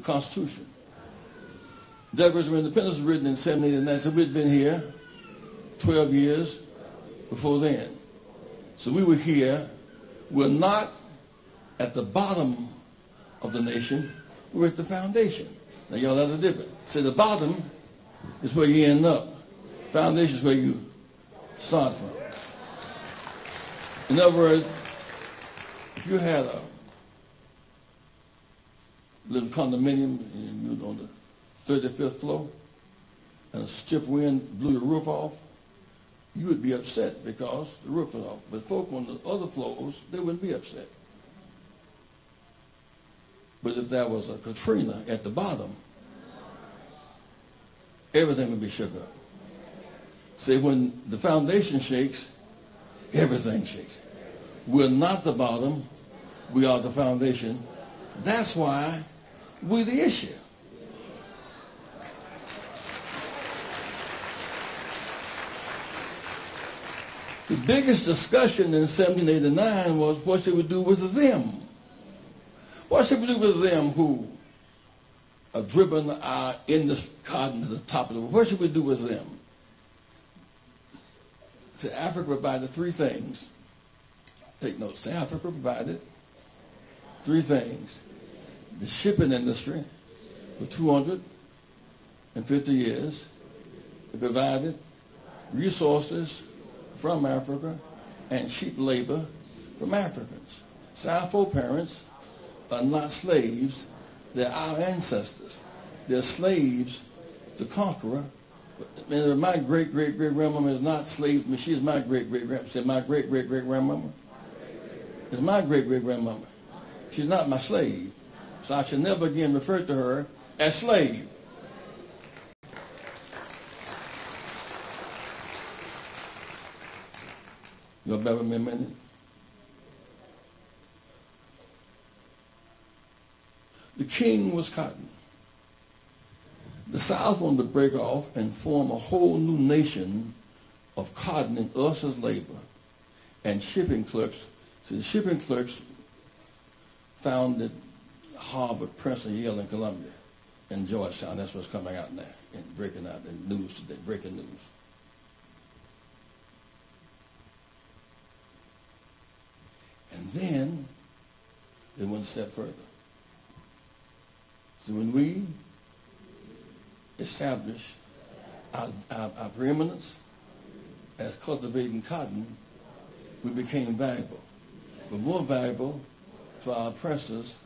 Constitution. Declaration of Independence was written in 1789, so we'd been here 12 years before then. So we were here. We're not at the bottom of the nation. We're at the foundation. Now, y'all, that's a difference. So the bottom is where you end up. Foundation is where you start from. In other words, if you had a little condominium and you were on the 35th floor and a stiff wind blew the roof off, you would be upset because the roof was off. But folk on the other floors, they wouldn't be upset. But if there was a Katrina at the bottom, everything would be shook up. See, when the foundation shakes, everything shakes. We're not the bottom, we are the foundation. That's why we're the issue. The biggest discussion in 1789 was what should we do with them? What should we do with them who have driven our industry cotton to the top of the world? What should we do with them? So Africa provided three things. Take notes. Africa provided three things. The shipping industry for 250 years. It provided resources from Africa and cheap labor from Africans. So our foreparents are not slaves. They're our ancestors. They're slaves to conqueror. And my great-great-great-grandmama is not slave. I mean, she's my great-great-grandmama. Say my great-great-great-grandmama. It's my great-great-grandmama. She's not my slave. So I should never again refer to her as slave. You'll bear with me a minute? The king was cotton. The South wanted to break off and form a whole new nation of cotton and us as labor and shipping clerks. So the shipping clerks founded Harvard, Princeton, Yale, and Columbia, and Georgetown. That's what's coming out now and breaking out in news today, breaking news. And then they went a step further. So when we established our preeminence as cultivating cotton, we became valuable. But more valuable to our oppressors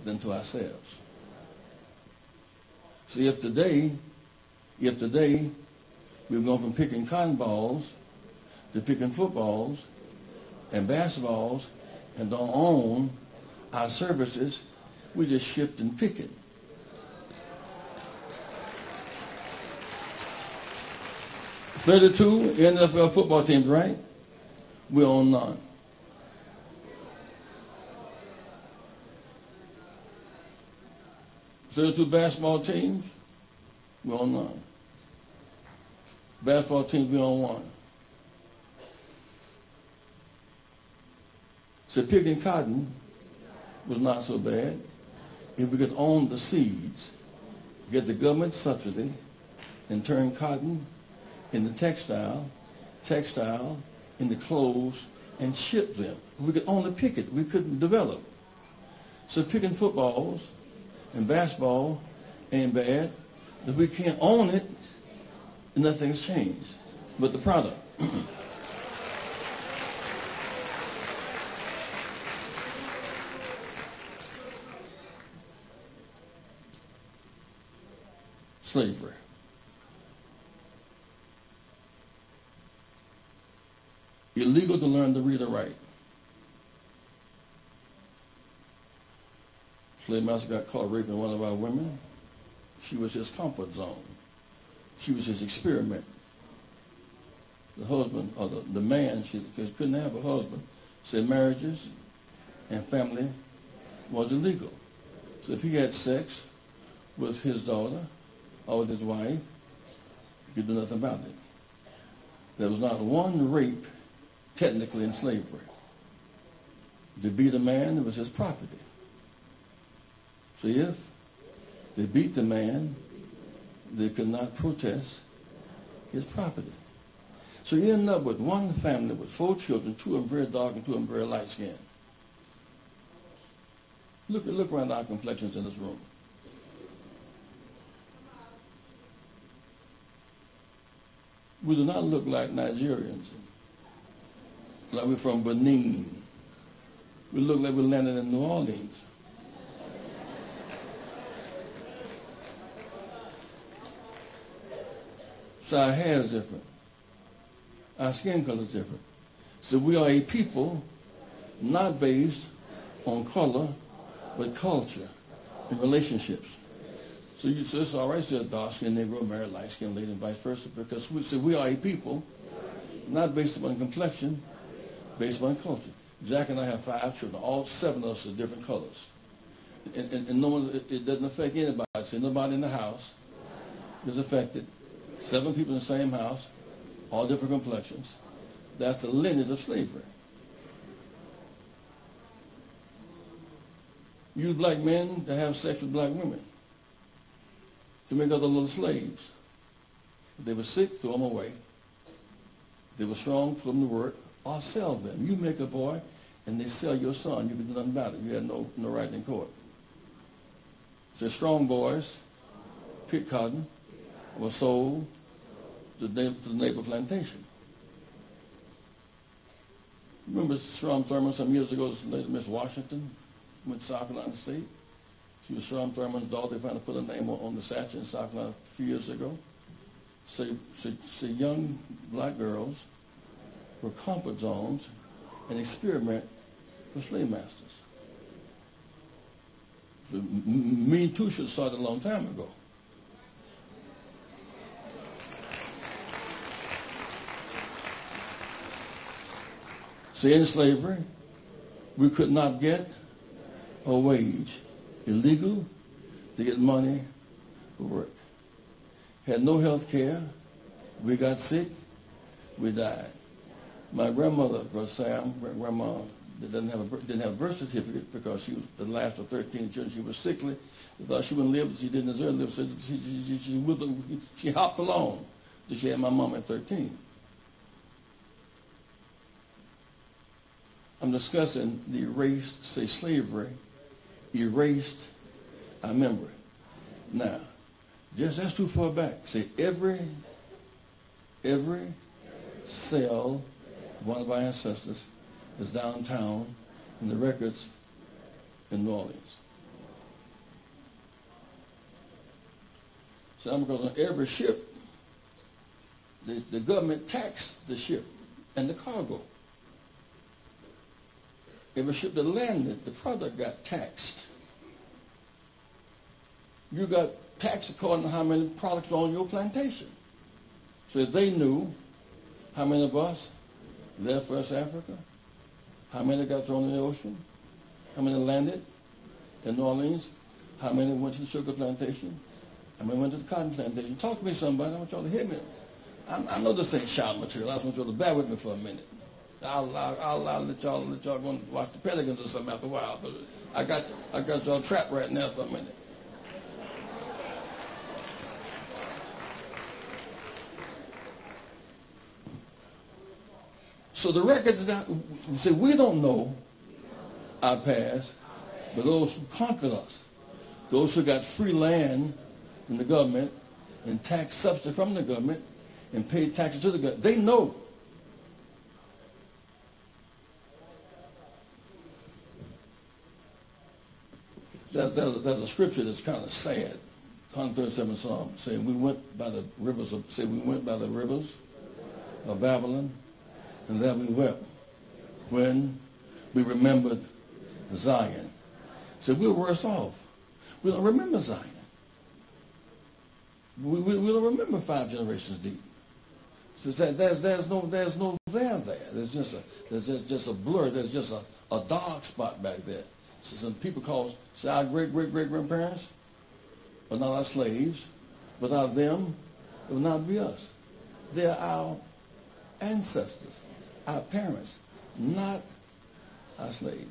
than to ourselves. See, if today we've gone from picking cotton balls to picking footballs and basketballs and don't own our services, we just shift and pick it. "32 NFL football teams, right? We own none. "32 basketball teams, we own none. Basketball teams, we own one. So picking cotton was not so bad. If we could own the seeds, get the government subsidy, and turn cotton into textile into clothes, and ship them. We could only pick it. We couldn't develop. So picking footballs and basketball ain't bad. If we can't own it, nothing's changed but the product. Slavery. Illegal to learn to read or write. Slave master got caught raping one of our women. She was his comfort zone. She was his experiment. The husband, or the man, because couldn't have a husband, said marriages and family was illegal. So if he had sex with his daughter or with his wife, he could do nothing about it. There was not one rape technically in slavery. To beat a man, it was his property. So if They beat the man. They could not protest his property. So you end up with one family with 4 children, 2 of them very dark and 2 of them very light skinned. Look around our complexions in this room. We do not look like Nigerians, like we're from Benin. We look like we landed in New Orleans. So our hair is different. Our skin color is different. So we are a people not based on color, but culture and relationships. So it's all right to a dark-skinned Negro marry a light-skinned lady and vice versa, because we are a people not based upon complexion, based upon culture. Jack and I have 5 children. All 7 of us are different colors. And no one, it doesn't affect anybody. So nobody in the house is affected. 7 people in the same house, all different complexions. That's the lineage of slavery. Use black men to have sex with black women, to make other little slaves. If they were sick, throw them away. If they were strong, put them to work, or sell them. You make a boy, and they sell your son. You can do nothing about it. You had no right in court. So strong boys, picked cotton, were sold to the neighbor plantation. Remember Strom Thurmond some years ago, this lady, Miss Washington, went to South Carolina State. She was Strom Thurmond's daughter. They finally put her name on the statue in South Carolina a few years ago. So young black girls were comfort zones and experiment for slave masters. So Me Too should have started a long time ago. See, in slavery, we could not get a wage. Illegal to get money for work. Had no health care. We got sick. We died. My grandmother, Brother Sam, grandma, didn't have a birth certificate because she was the last of 13 children. She was sickly. They thought she wouldn't live, but she didn't deserve to live. So she hopped along till she had my mom at 13. I'm discussing the erased, say slavery, erased our memory. Now, that's too far back. Say every cell of one of our ancestors is downtown in the records in New Orleans. So because on every ship, the government taxed the ship and the cargo. Every ship that landed, the product got taxed. You got taxed according to how many products are on your plantation. So if they knew how many of us left West Africa, how many got thrown in the ocean, how many landed in New Orleans, how many went to the sugar plantation, how many went to the cotton plantation. Talk to me, somebody. I want y'all to hear me. I know this ain't shout material. I just want y'all to bear with me for a minute. I'll let y'all go and watch the Pelicans or something after a while, but I got y'all trapped right now for a minute. So the records, say we don't know our past, but those who conquered us, those who got free land from the government and tax subsidy from the government and paid taxes to the government, they know. There's a scripture that's kind of sad. 137 Psalm saying we went by the rivers of Babylon, and there we wept when we remembered Zion. So we're worse off. We don't remember Zion. We don't remember 5 generations deep. So there's no there. There's just a blur. There's just a dark spot back there. So some people call our great-great-great-grandparents are not our slaves. Without them, it would not be us. They're our ancestors, our parents, not our slaves.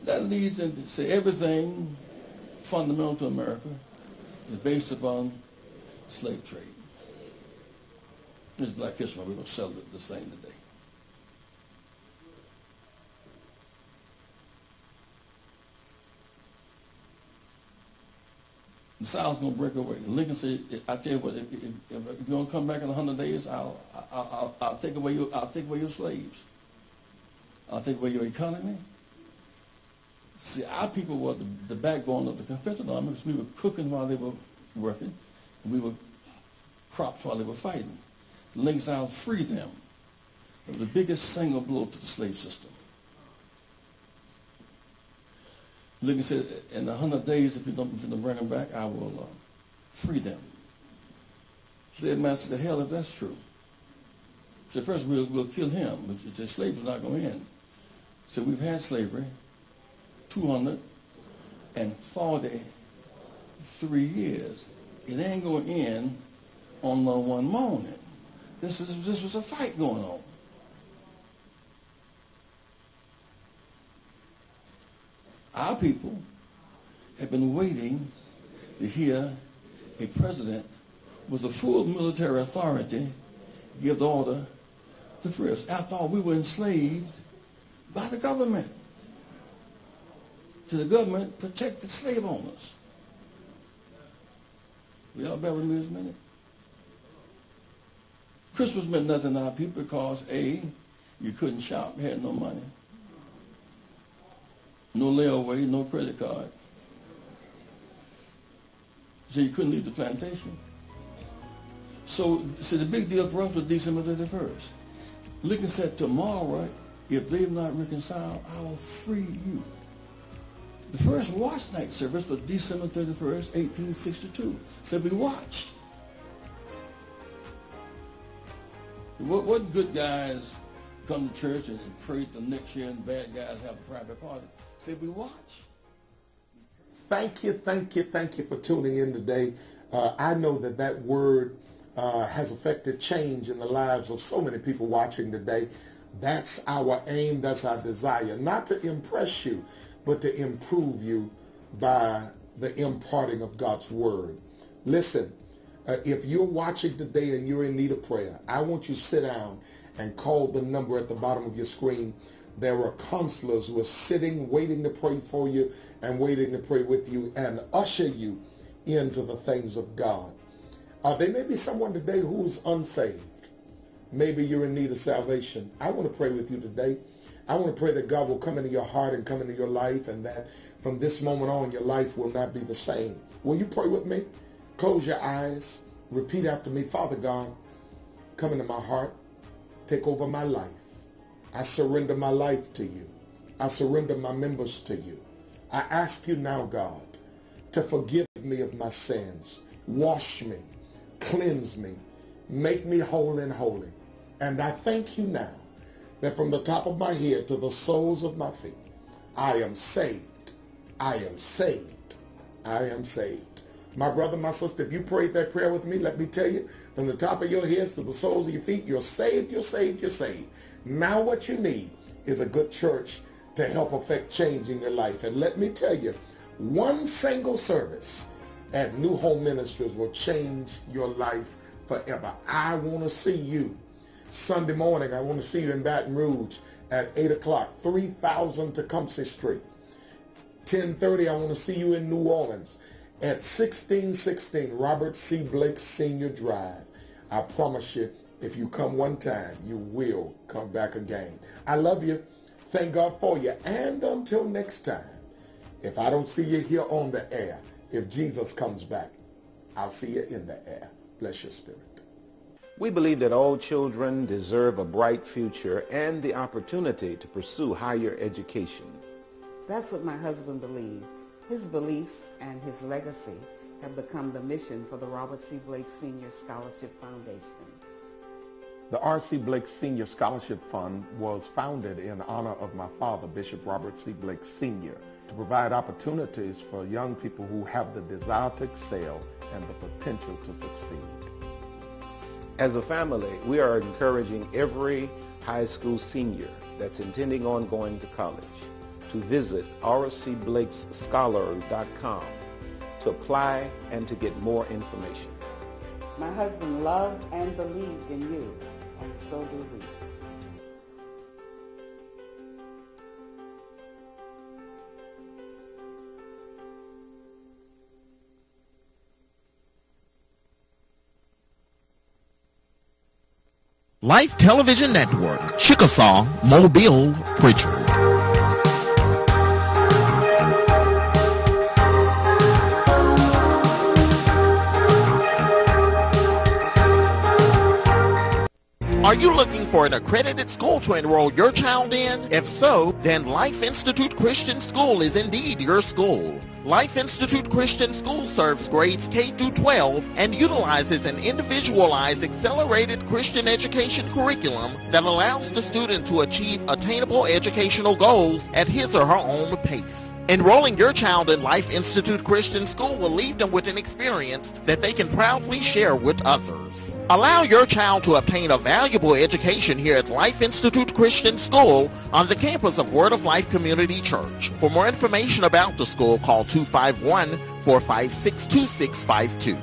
That leads into say everything fundamental to America is based upon slave trade. This is Black History Month. We're going to celebrate the same today. The South's going to break away. Lincoln said, "I tell you what, if you're going to come back in 100 days, I'll take away your slaves. I'll take away your economy." See, our people were the backbone of the Confederate Army because we were cooking while they were working, and we were crops while they were fighting. So Lincoln said, "I'll free them." It was the biggest single blow to the slave system. Lincoln said, "In 100 days, if you don't bring them back, I will free them." Slave master said, "The hell if that's true." He said, "First, we'll kill him." He said, "Slaves are not going to end." So we've had slavery 243 years. It ain't going to end on no one morning. This was a fight going on. Our people have been waiting to hear a president with a full military authority give the order to free us. After all, we were enslaved by the government. So the government protected slave owners. We all bear with me this minute? Christmas meant nothing to our people because A, you couldn't shop, you had no money. No layaway, no credit card. So you couldn't leave the plantation. So the big deal for us was December 31st. Lincoln said, "Tomorrow, if they've not reconciled, I will free you." The first watch night service was December 31st, 1862. So we watched. What good guys come to church and pray the next year and bad guys have a private party? So we watch. Thank you for tuning in today. I know that word has affected change in the lives of so many people watching today. That's our aim, that's our desire, not to impress you, but to improve you by the imparting of God's word. Listen, if you're watching today and you're in need of prayer, I want you to sit down and call the number at the bottom of your screen. There are counselors who are sitting, waiting to pray for you and waiting to pray with you and usher you into the things of God. There may be someone today who's unsaved. Maybe you're in need of salvation. I want to pray with you today. I want to pray that God will come into your heart and come into your life, and that from this moment on, your life will not be the same. Will you pray with me? Close your eyes. Repeat after me. Father God, come into my heart. Take over my life. I surrender my life to you. I surrender my members to you. I ask you now, God, to forgive me of my sins. Wash me. Cleanse me. Make me whole and holy. And I thank you now that from the top of my head to the soles of my feet, I am saved. I am saved. I am saved. My brother, my sister, if you prayed that prayer with me, let me tell you, from the top of your head to the soles of your feet, you're saved, you're saved, you're saved. Now what you need is a good church to help affect change in your life. And let me tell you, one single service at New Home Ministries will change your life forever. I want to see you Sunday morning. I want to see you in Baton Rouge at 8 o'clock, 3000 Tecumseh Street. 10:30, I want to see you in New Orleans at 1616 Robert C. Blake Sr. Drive. I promise you, if you come one time, you will come back again. I love you. Thank God for you. And until next time, if I don't see you here on the air, if Jesus comes back, I'll see you in the air. Bless your spirit. We believe that all children deserve a bright future and the opportunity to pursue higher education. That's what my husband believed. His beliefs and his legacy have become the mission for the Robert C. Blake Sr. Scholarship Foundation. The R.C. Blake Sr. Scholarship Fund was founded in honor of my father, Bishop Robert C. Blake Sr., to provide opportunities for young people who have the desire to excel and the potential to succeed. As a family, we are encouraging every high school senior that's intending on going to college to visit oracblakesscholar.com to apply and to get more information. My husband loved and believed in you, and so do we. Life Television Network, Chickasaw, Mobile, Pritchard. Are you looking for an accredited school to enroll your child in? If so, then Life Institute Christian School is indeed your school. Life Institute Christian School serves grades K through 12 and utilizes an individualized accelerated Christian education curriculum that allows the student to achieve attainable educational goals at his or her own pace. Enrolling your child in Life Institute Christian School will leave them with an experience that they can proudly share with others. Allow your child to obtain a valuable education here at Life Institute Christian School on the campus of Word of Life Community Church. For more information about the school, call 251-456-2652.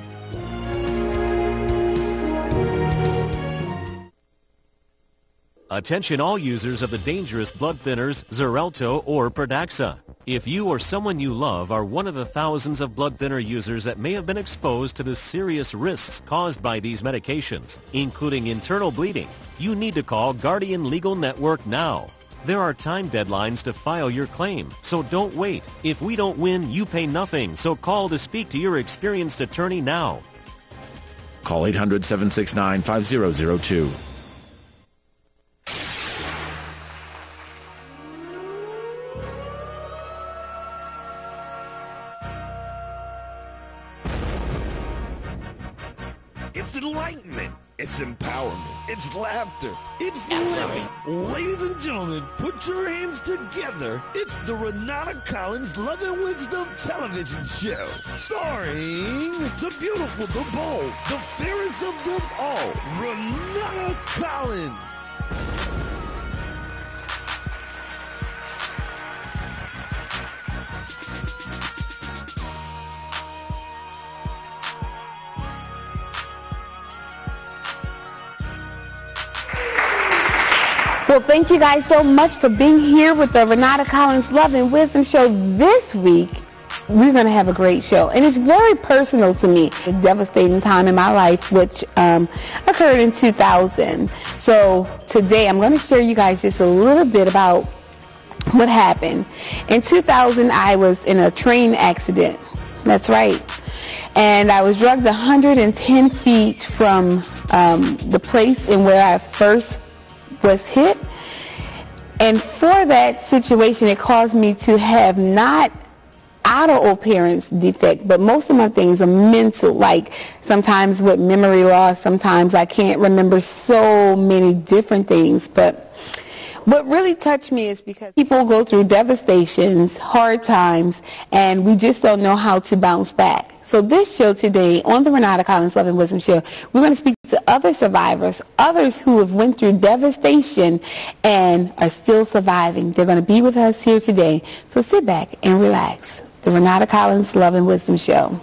Attention all users of the dangerous blood thinners Xarelto or Pradaxa. If you or someone you love are one of the thousands of blood thinner users that may have been exposed to the serious risks caused by these medications, including internal bleeding, you need to call Guardian Legal Network now. There are time deadlines to file your claim, so don't wait. If we don't win, you pay nothing, so call to speak to your experienced attorney now. Call 800-769-5002. It's enlightenment. It's empowerment. It's laughter. It's living. Ladies and gentlemen, put your hands together. It's the Renata Collins Love and Wisdom television show. Starring the beautiful, the bold, the fairest of them all, Renata Collins. Well, thank you guys so much for being here with the Renata Collins Love and Wisdom Show. This week, we're going to have a great show. And it's very personal to me. A devastating time in my life, which occurred in 2000. So today, I'm going to share you guys just a little bit about what happened. In 2000, I was in a train accident. That's right. And I was drugged 110 feet from the place in where I first was hit, and for that situation it caused me to have not outer appearance defect, but most of my things are mental, like sometimes with memory loss, sometimes I can't remember so many different things. But what really touched me is because people go through devastations, hard times, and we just don't know how to bounce back. So this show today on the Renata Collins Love and Wisdom Show, we're going to speak to other survivors, others who have went through devastation and are still surviving. They're going to be with us here today. So sit back and relax. The Renata Collins Love and Wisdom Show. New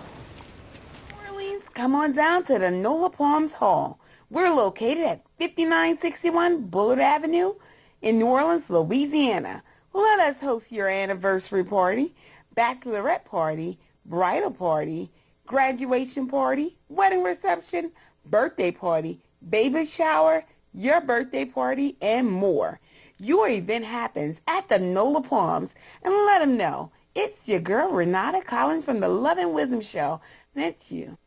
Orleans, come on down to the NOLA Palms Hall. We're located at 5961 Bullard Avenue in New Orleans, Louisiana. Let us host your anniversary party, bachelorette party, bridal party, graduation party, wedding reception, birthday party, baby shower, your birthday party, and more. Your event happens at the NOLA Palms, and let them know it's your girl Renata Collins from the Love and Wisdom Show. That's you.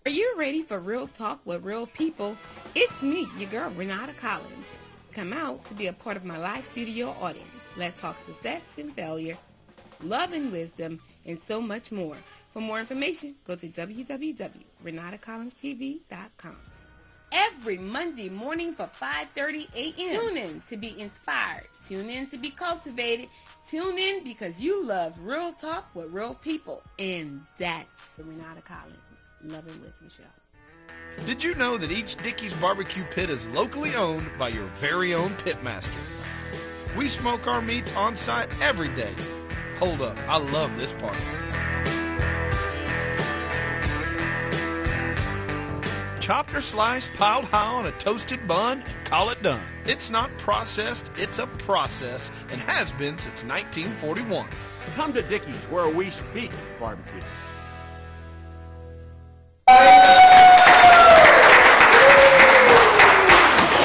Are you ready for real talk with real people? It's me, your girl Renata Collins. Come out to be a part of my live studio audience. Let's talk success and failure, love and wisdom, and so much more. For more information, go to www.renatacollinstv.com. Every Monday morning for 5:30 a.m. Tune in to be inspired. Tune in to be cultivated. Tune in because you love real talk with real people. And that's the Renata Collins Love and Wisdom Show. Did you know that each Dickey's barbecue pit is locally owned by your very own pitmaster? We smoke our meats on site every day. Hold up, I love this part. Chopped or sliced, piled high on a toasted bun, and call it done. It's not processed, it's a process, and has been since 1941. Come to Dickey's, where we speak barbecue.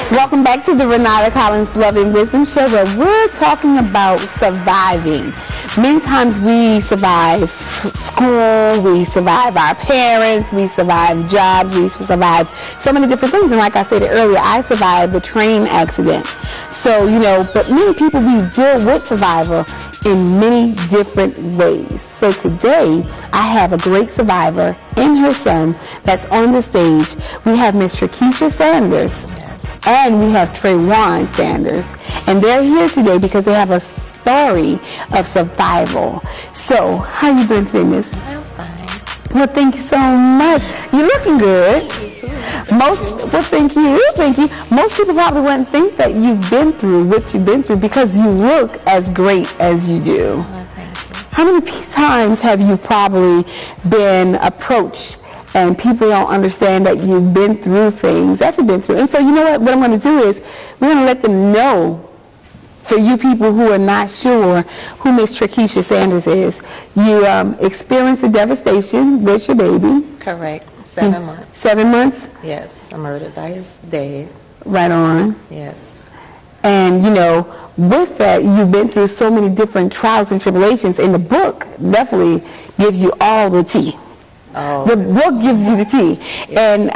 Welcome back to the Renata Collins Love and Wisdom Show, where we're talking about surviving. Many times we survive school, we survive our parents, we survive jobs, we survive so many different things. And like I said earlier, I survived the train accident. So, but many people, we deal with survival in many different ways. So today, I have a great survivor and her son that's on the stage. We have Miss Trakeisha Sanders. And we have Traywan Sanders. And they're here today because they have a story of survival. So, how are you doing today, Miss? I'm fine. Well, thank you so much. You're looking good. Thank you, too. Thank you. Most people probably wouldn't think that you've been through what you've been through because you look as great as you do. Oh, thank you. How many times have you probably been approached and people don't understand that you've been through things that you've been through? And so you know what I'm going to do is we're going to let them know, for you people who are not sure who Miss Trakeisha Sanders is. You experienced a devastation with your baby. Correct. 7 months. 7 months? Yes. I'm murdered by his dad. Right on. Yes. And, with that, you've been through so many different trials and tribulations, and the book definitely gives you all the tea. Oh. The book gives you the tea. Yeah. And,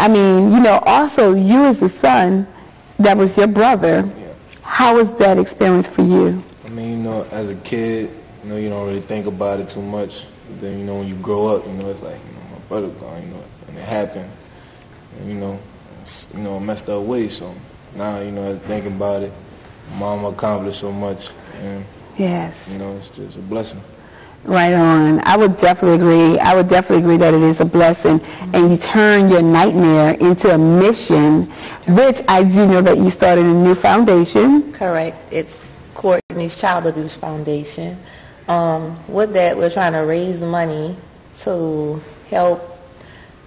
also you as a son, that was your brother. Yeah. How was that experience for you? I mean, as a kid, you don't really think about it too much. But then, when you grow up, it's like, my brother gone, and it happened. And, it's, a messed up way. So now, as thinking about it, Mom accomplished so much. And, yes. It's just a blessing. Right on. I would definitely agree that it is a blessing. Mm-hmm. And you turn your nightmare into a mission, which I do know that you started a new foundation. Correct. It's Courtney's Child Abuse Foundation. With that, we're trying to raise money to help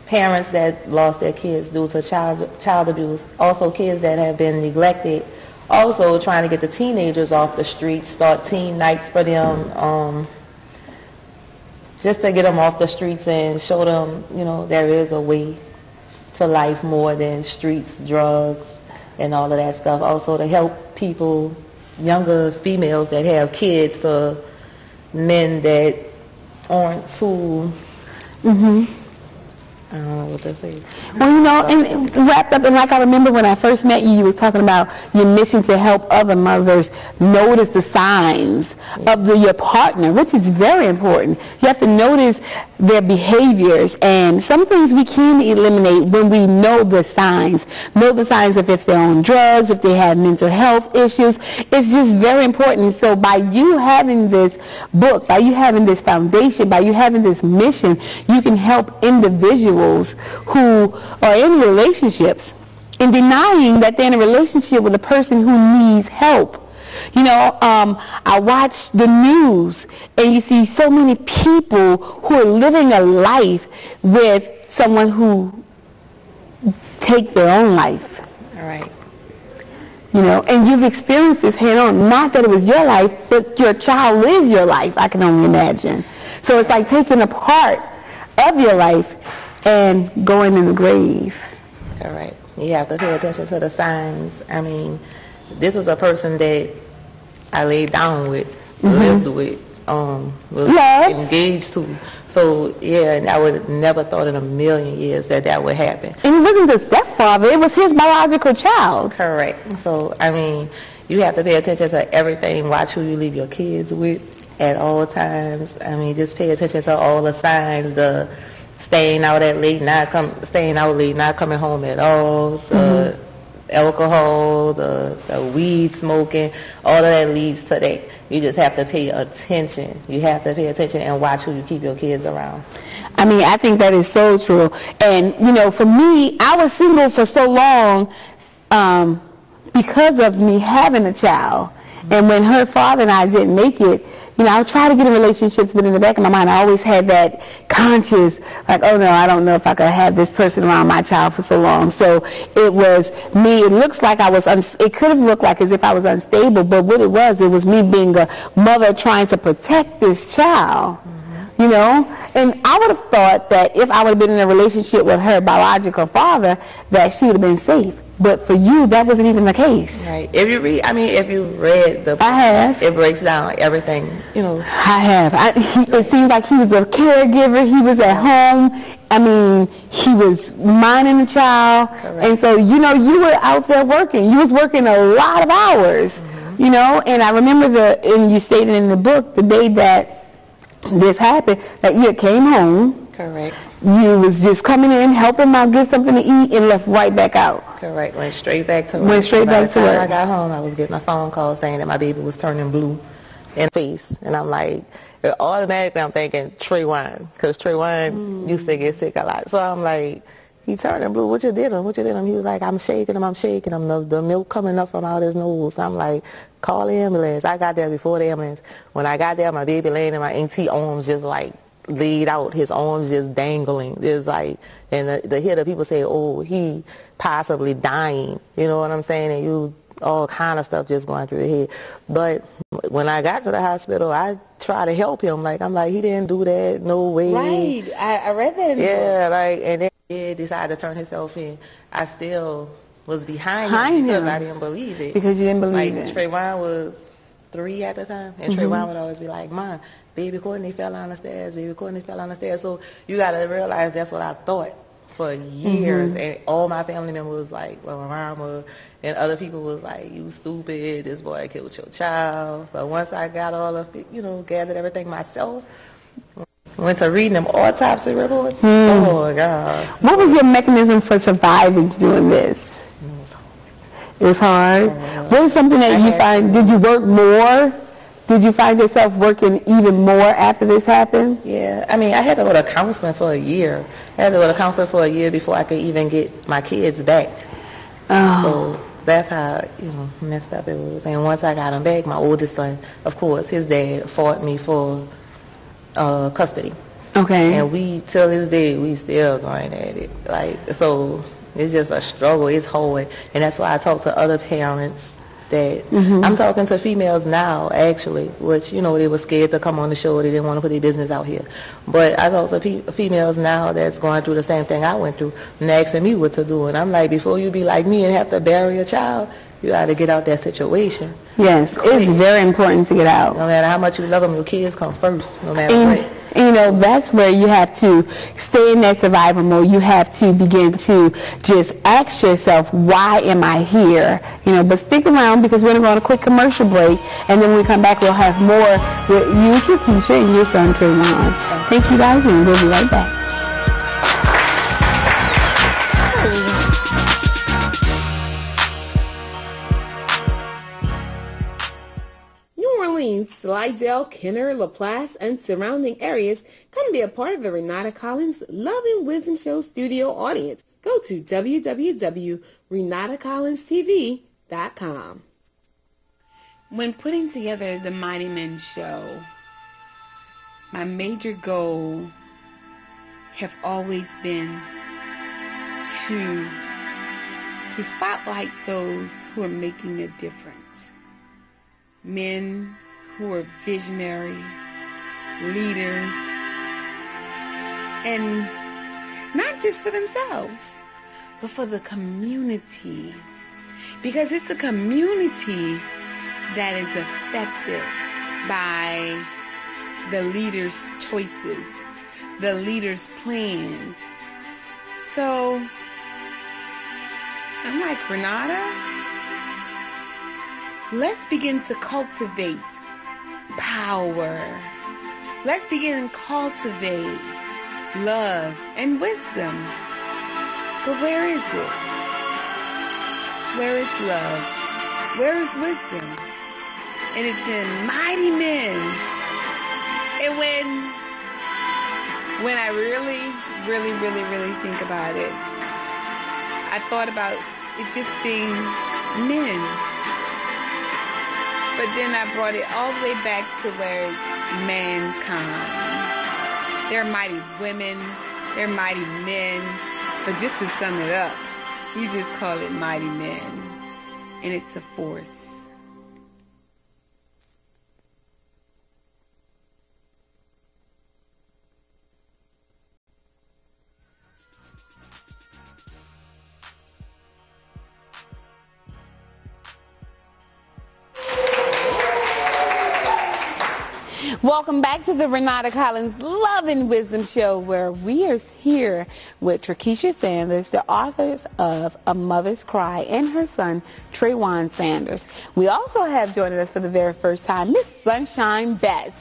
parents that lost their kids due to child abuse, also kids that have been neglected, also trying to get the teenagers off the streets, start teen nights for them, just to get them off the streets and show them, there is a way to life more than streets, drugs, and all of that stuff. Also to help people, younger females that have kids, for men that aren't too, I don't know what to say. Well, and wrapped up, and like I remember when I first met you, you was talking about your mission to help other mothers notice the signs of your partner, which is very important. You have to notice their behaviors, and some things we can eliminate when we know the signs. Know the signs of if they're on drugs, if they have mental health issues. It's just very important. So by you having this book, by you having this foundation, by you having this mission, you can help individuals who are in relationships and denying that they're in a relationship with a person who needs help. I watch the news and you see so many people who are living a life with someone who take their own life. All right. And you've experienced this head on. Not that it was your life, but your child is your life, I can only imagine. So it's like taking a part of your life and going in the grave. All right. You have to pay attention to the signs. I mean, this was a person that I laid down with, lived with, was engaged to. So, yeah, and I would have never thought in a million years that would happen. And it wasn't the stepfather, it was his biological child. Correct. So, I mean, you have to pay attention to everything. Watch who you leave your kids with at all times. I mean, just pay attention to all the signs, the staying out late, not coming home at all, the alcohol, the weed smoking, all of that leads to that. You just have to pay attention. You have to pay attention and watch who you keep your kids around. I mean, I think that is so true. And, for me, I was single for so long because of me having a child. And when her father and I didn't make it, you know, I would try to get in relationships, but in the back of my mind, I always had that conscious, like, oh no, I don't know if I could have this person around my child for so long. So it was me, it looks like I was, it could have looked like as if I was unstable, but what it was me being a mother trying to protect this child. You know, and I would have thought that if I would have been in a relationship with her biological father, that she would have been safe. But for you, that wasn't even the case. Right. If you read, if you read the book, I have. It breaks down everything, you know. I have. It seems like he was a caregiver. He was at home. I mean, he was minding the child. Correct. And so, you know, you were out there working. You was working a lot of hours, you know. And I remember and you stated in the book, the day that this happened, that you came home. Correct. You was just coming in, helping mom get something to eat, and left right back out. Correct. Went straight back to work. Went straight back to work. When I got home, I was getting a phone call saying that my baby was turning blue in the face. And I'm like, automatically I'm thinking Trayvon, because Trayvon used to get sick a lot. So I'm like, he turning blue. What you did him? What you did him? He was like, I'm shaking him. The milk coming up from out his nose. I'm like, call the ambulance. I got there before the ambulance. When I got there, my baby laying in my auntie arms just like laid out, his arms just dangling. It's like, and to hear the people say, oh, he possibly dying. You know what I'm saying? And you, all kind of stuff just going through the head. But when I got to the hospital, I tried to help him. I'm like, he didn't do that. No way. Right. I read that in the book. Yeah, and then he decided to turn himself in. I still was behind him because I didn't believe it. Because you didn't believe it. Trayvon was 3 at the time, and Trayvon would always be like, Mom, baby Courtney fell down the stairs, baby Courtney fell down the stairs. So you got to realize that's what I thought for years. And all my family members was like, well, my mama and other people was like, you stupid, this boy killed your child. But once I got all of it, gathered everything myself, went to reading them autopsy reports. Oh, God. What was your mechanism for surviving doing this? It was hard. What was something that you find, did you work more? Did you find yourself working even more after this happened? Yeah, I had to go to counseling for a year. I had to go to counseling for a year before I could even get my kids back. So that's how, messed up it was. And once I got them back, my oldest son, of course, his dad fought me for custody. Okay. And we, till this day, we still going at it. So it's just a struggle. It's hard. And that's why I talk to other parents that I'm talking to females now, actually, which, they were scared to come on the show. They didn't want to put their business out here. But I talk to females now that's going through the same thing I went through and asking me what to do. And I'm like, before you be like me and have to bury a child, you got to get out that situation. Yes, it's very important to get out. No matter how much you love them, your kids come first, no matter what. That's where you have to stay in that survival mode. You have to begin to just ask yourself, why am I here? But stick around because we're going to go on a quick commercial break. And then when we come back, we'll have more with you, Takesha, and your son, Trayvon. Thank you guys, and we'll be right back. Slidell, Kenner, LaPlace, and surrounding areas, come be a part of the Renata Collins Love and Wisdom Show studio audience. Go to www.renatacollinstv.com. When putting together the Mighty Men show, my major goal have always been to spotlight those who are making a difference. Men who are visionaries, leaders, and not just for themselves, but for the community. Because it's the community that is affected by the leaders' choices, the leaders' plans. So, I'm like, Renata, let's begin to cultivate power. Let's begin to cultivate love and wisdom. But where is it? Where is love? Where is wisdom? And it's in mighty men. And when I really think about it, I thought about it just being men. But but then I brought it all the way back to where it's mankind. They're mighty women, they're mighty men, but just to sum it up, you just call it mighty men, and it's a force. Welcome back to the Renata Collins Love and Wisdom Show, where we are here with Trakeisha Sanders, the authors of A Mother's Cry, and her son, Trayvon Sanders. We also have joining us for the very first time, Miss Sunshine Best.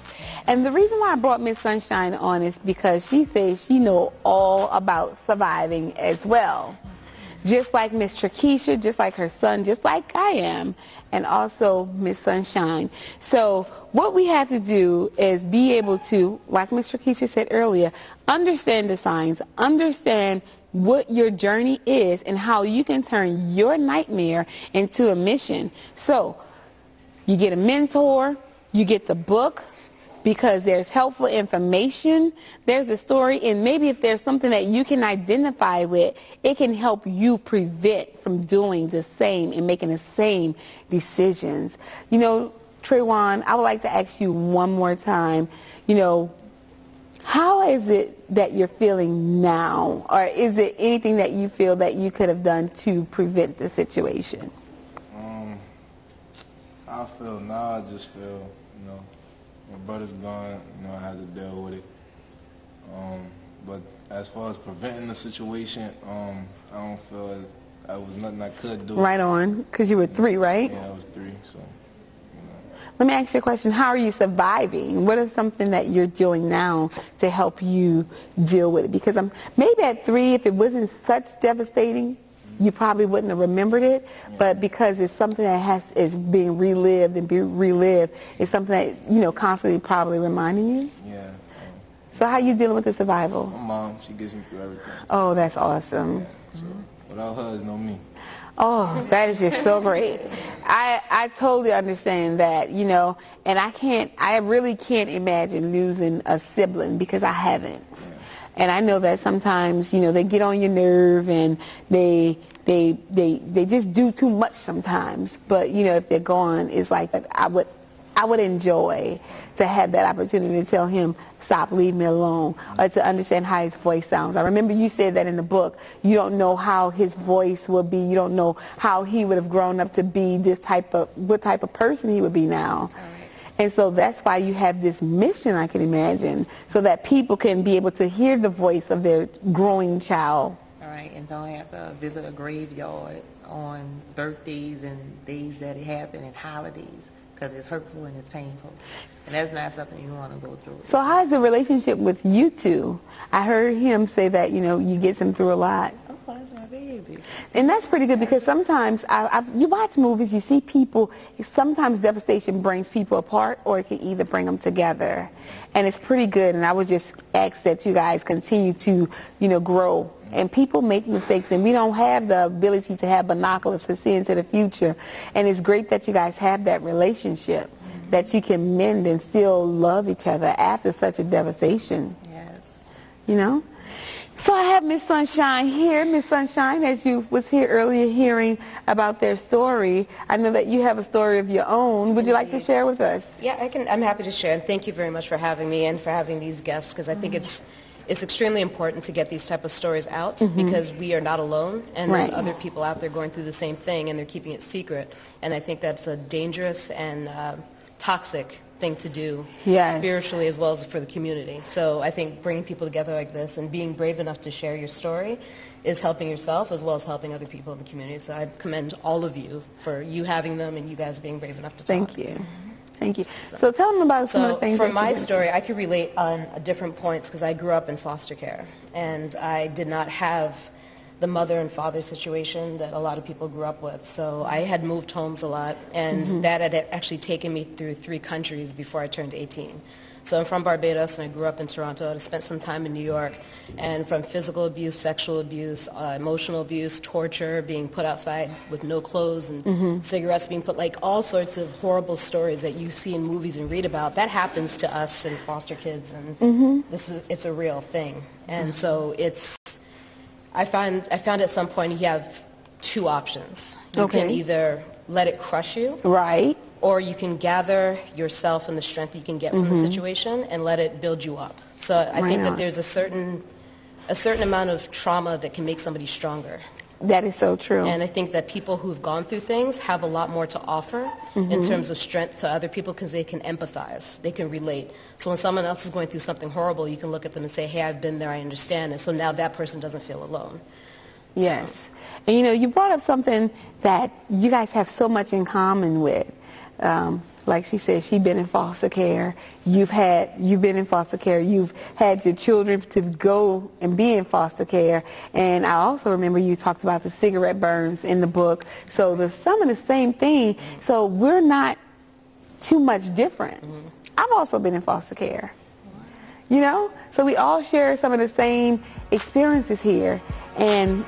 And the reason why I brought Miss Sunshine on is because she says she knows all about surviving as well. Just like Miss Trakeisha, just like her son, just like I am, and also Miss Sunshine. So what we have to do is be able to, like Miss Trakeisha said earlier, understand the signs, understand what your journey is and how you can turn your nightmare into a mission. So you get a mentor, you get the book, because there's helpful information, there's a story, and maybe if there's something that you can identify with, it can help you prevent from doing the same and making the same decisions. You know, Trayvon, I would like to ask you one more time, you know, how is it that you're feeling now? Or is it anything that you feel that you could have done to prevent the situation? I feel now, I just feel, you know, my brother's gone, you know, I had to deal with it. But as far as preventing the situation, I don't feel as there was nothing I could do. Right on, because you were 3, right? Yeah, I was 3, so. Let me ask you a question. How are you surviving? What is something that you're doing now to help you deal with it? Because maybe at 3, if it wasn't such devastating, you probably wouldn't have remembered it. Yeah. But because it's something that is being relived and be relived, it's something that, you know, constantly probably reminding you. Yeah. So how are you dealing with the survival? My mom, she gets me through everything. Oh, that's awesome. Yeah, so without her, there's no me. Oh, that is just so great. I totally understand that, you know, and I really can't imagine losing a sibling because I haven't. Yeah. And I know that sometimes, you know, they get on your nerve and they just do too much sometimes. But, you know, if they're gone, it's like I would enjoy to have that opportunity to tell him, stop, leave me alone, or to understand how his voice sounds. I remember you said that in the book. You don't know how his voice will be. You don't know how he would have grown up to be what type of person he would be now. And so that's why you have this mission, I can imagine, so that people can be able to hear the voice of their growing child. All right, and don't have to visit a graveyard on birthdays and days that it happened and holidays, because it's hurtful and it's painful. And that's not something you want to go through. So how is the relationship with you two? I heard him say that, you know, you get him through a lot. Oh, that's my baby. And that's pretty good because sometimes you watch movies, you see people, sometimes devastation brings people apart or it can either bring them together. And it's pretty good. And I would just ask that you guys continue to, you know, grow. And people make mistakes, and we don't have the ability to have binoculars to see into the future. And it's great that you guys have that relationship, that you can mend and still love each other after such a devastation. Yes. You know? So I have Miss Sunshine here. Miss Sunshine, as you was here earlier hearing about their story, I know that you have a story of your own. Would you like to share with us? Yeah, I'm happy to share, and thank you very much for having me and for having these guests, because I think it's extremely important to get these type of stories out because we are not alone, and there's other people out there going through the same thing, and they're keeping it secret. And I think that's a dangerous and toxic thing to do, spiritually as well as for the community. So I think bringing people together like this and being brave enough to share your story is helping yourself as well as helping other people in the community. So I commend all of you for you having them and you guys being brave enough to talk. Thank you. Thank you. So tell them about some of the things. For my story, I could relate on different points because I grew up in foster care, and I did not have the mother and father situation that a lot of people grew up with. So I had moved homes a lot, and that had actually taken me through 3 countries before I turned 18. So I'm from Barbados, and I grew up in Toronto, and I spent some time in New York. And from physical abuse, sexual abuse, emotional abuse, torture, being put outside with no clothes, and cigarettes being put, like all sorts of horrible stories that you see in movies and read about, that happens to us and foster kids, and it's a real thing. And so I found at some point you have two options. You can either let it crush you. Right. Or you can gather yourself and the strength you can get from the situation and let it build you up. So I think that there's a certain amount of trauma that can make somebody stronger. That is so true. And I think that people who've gone through things have a lot more to offer in terms of strength to other people because they can empathize. They can relate. So when someone else is going through something horrible, you can look at them and say, hey, I've been there, I understand. And so now that person doesn't feel alone. Yes. And you brought up something that you guys have so much in common with. Like she said, she's been in foster care. You've been in foster care. You've had your children to go and be in foster care. And I also remember you talked about the cigarette burns in the book. So there's some of the same thing. So we're not too much different. I've also been in foster care. So we all share some of the same experiences here. And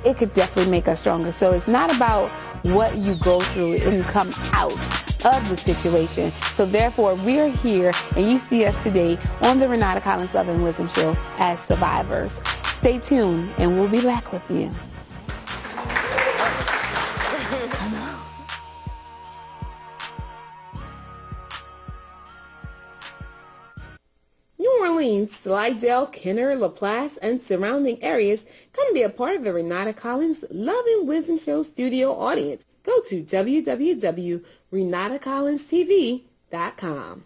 it could definitely make us stronger. So it's not about what you go through and come out of the situation. So therefore, we're here, and you see us today on the Renata Collins Love and Wisdom Show as survivors. Stay tuned, and we'll be back with you. New Orleans, Slidell, Kenner, LaPlace, and surrounding areas, come to be a part of the Renata Collins Love and Wisdom Show studio audience. Go to www.renatacollinstv.com.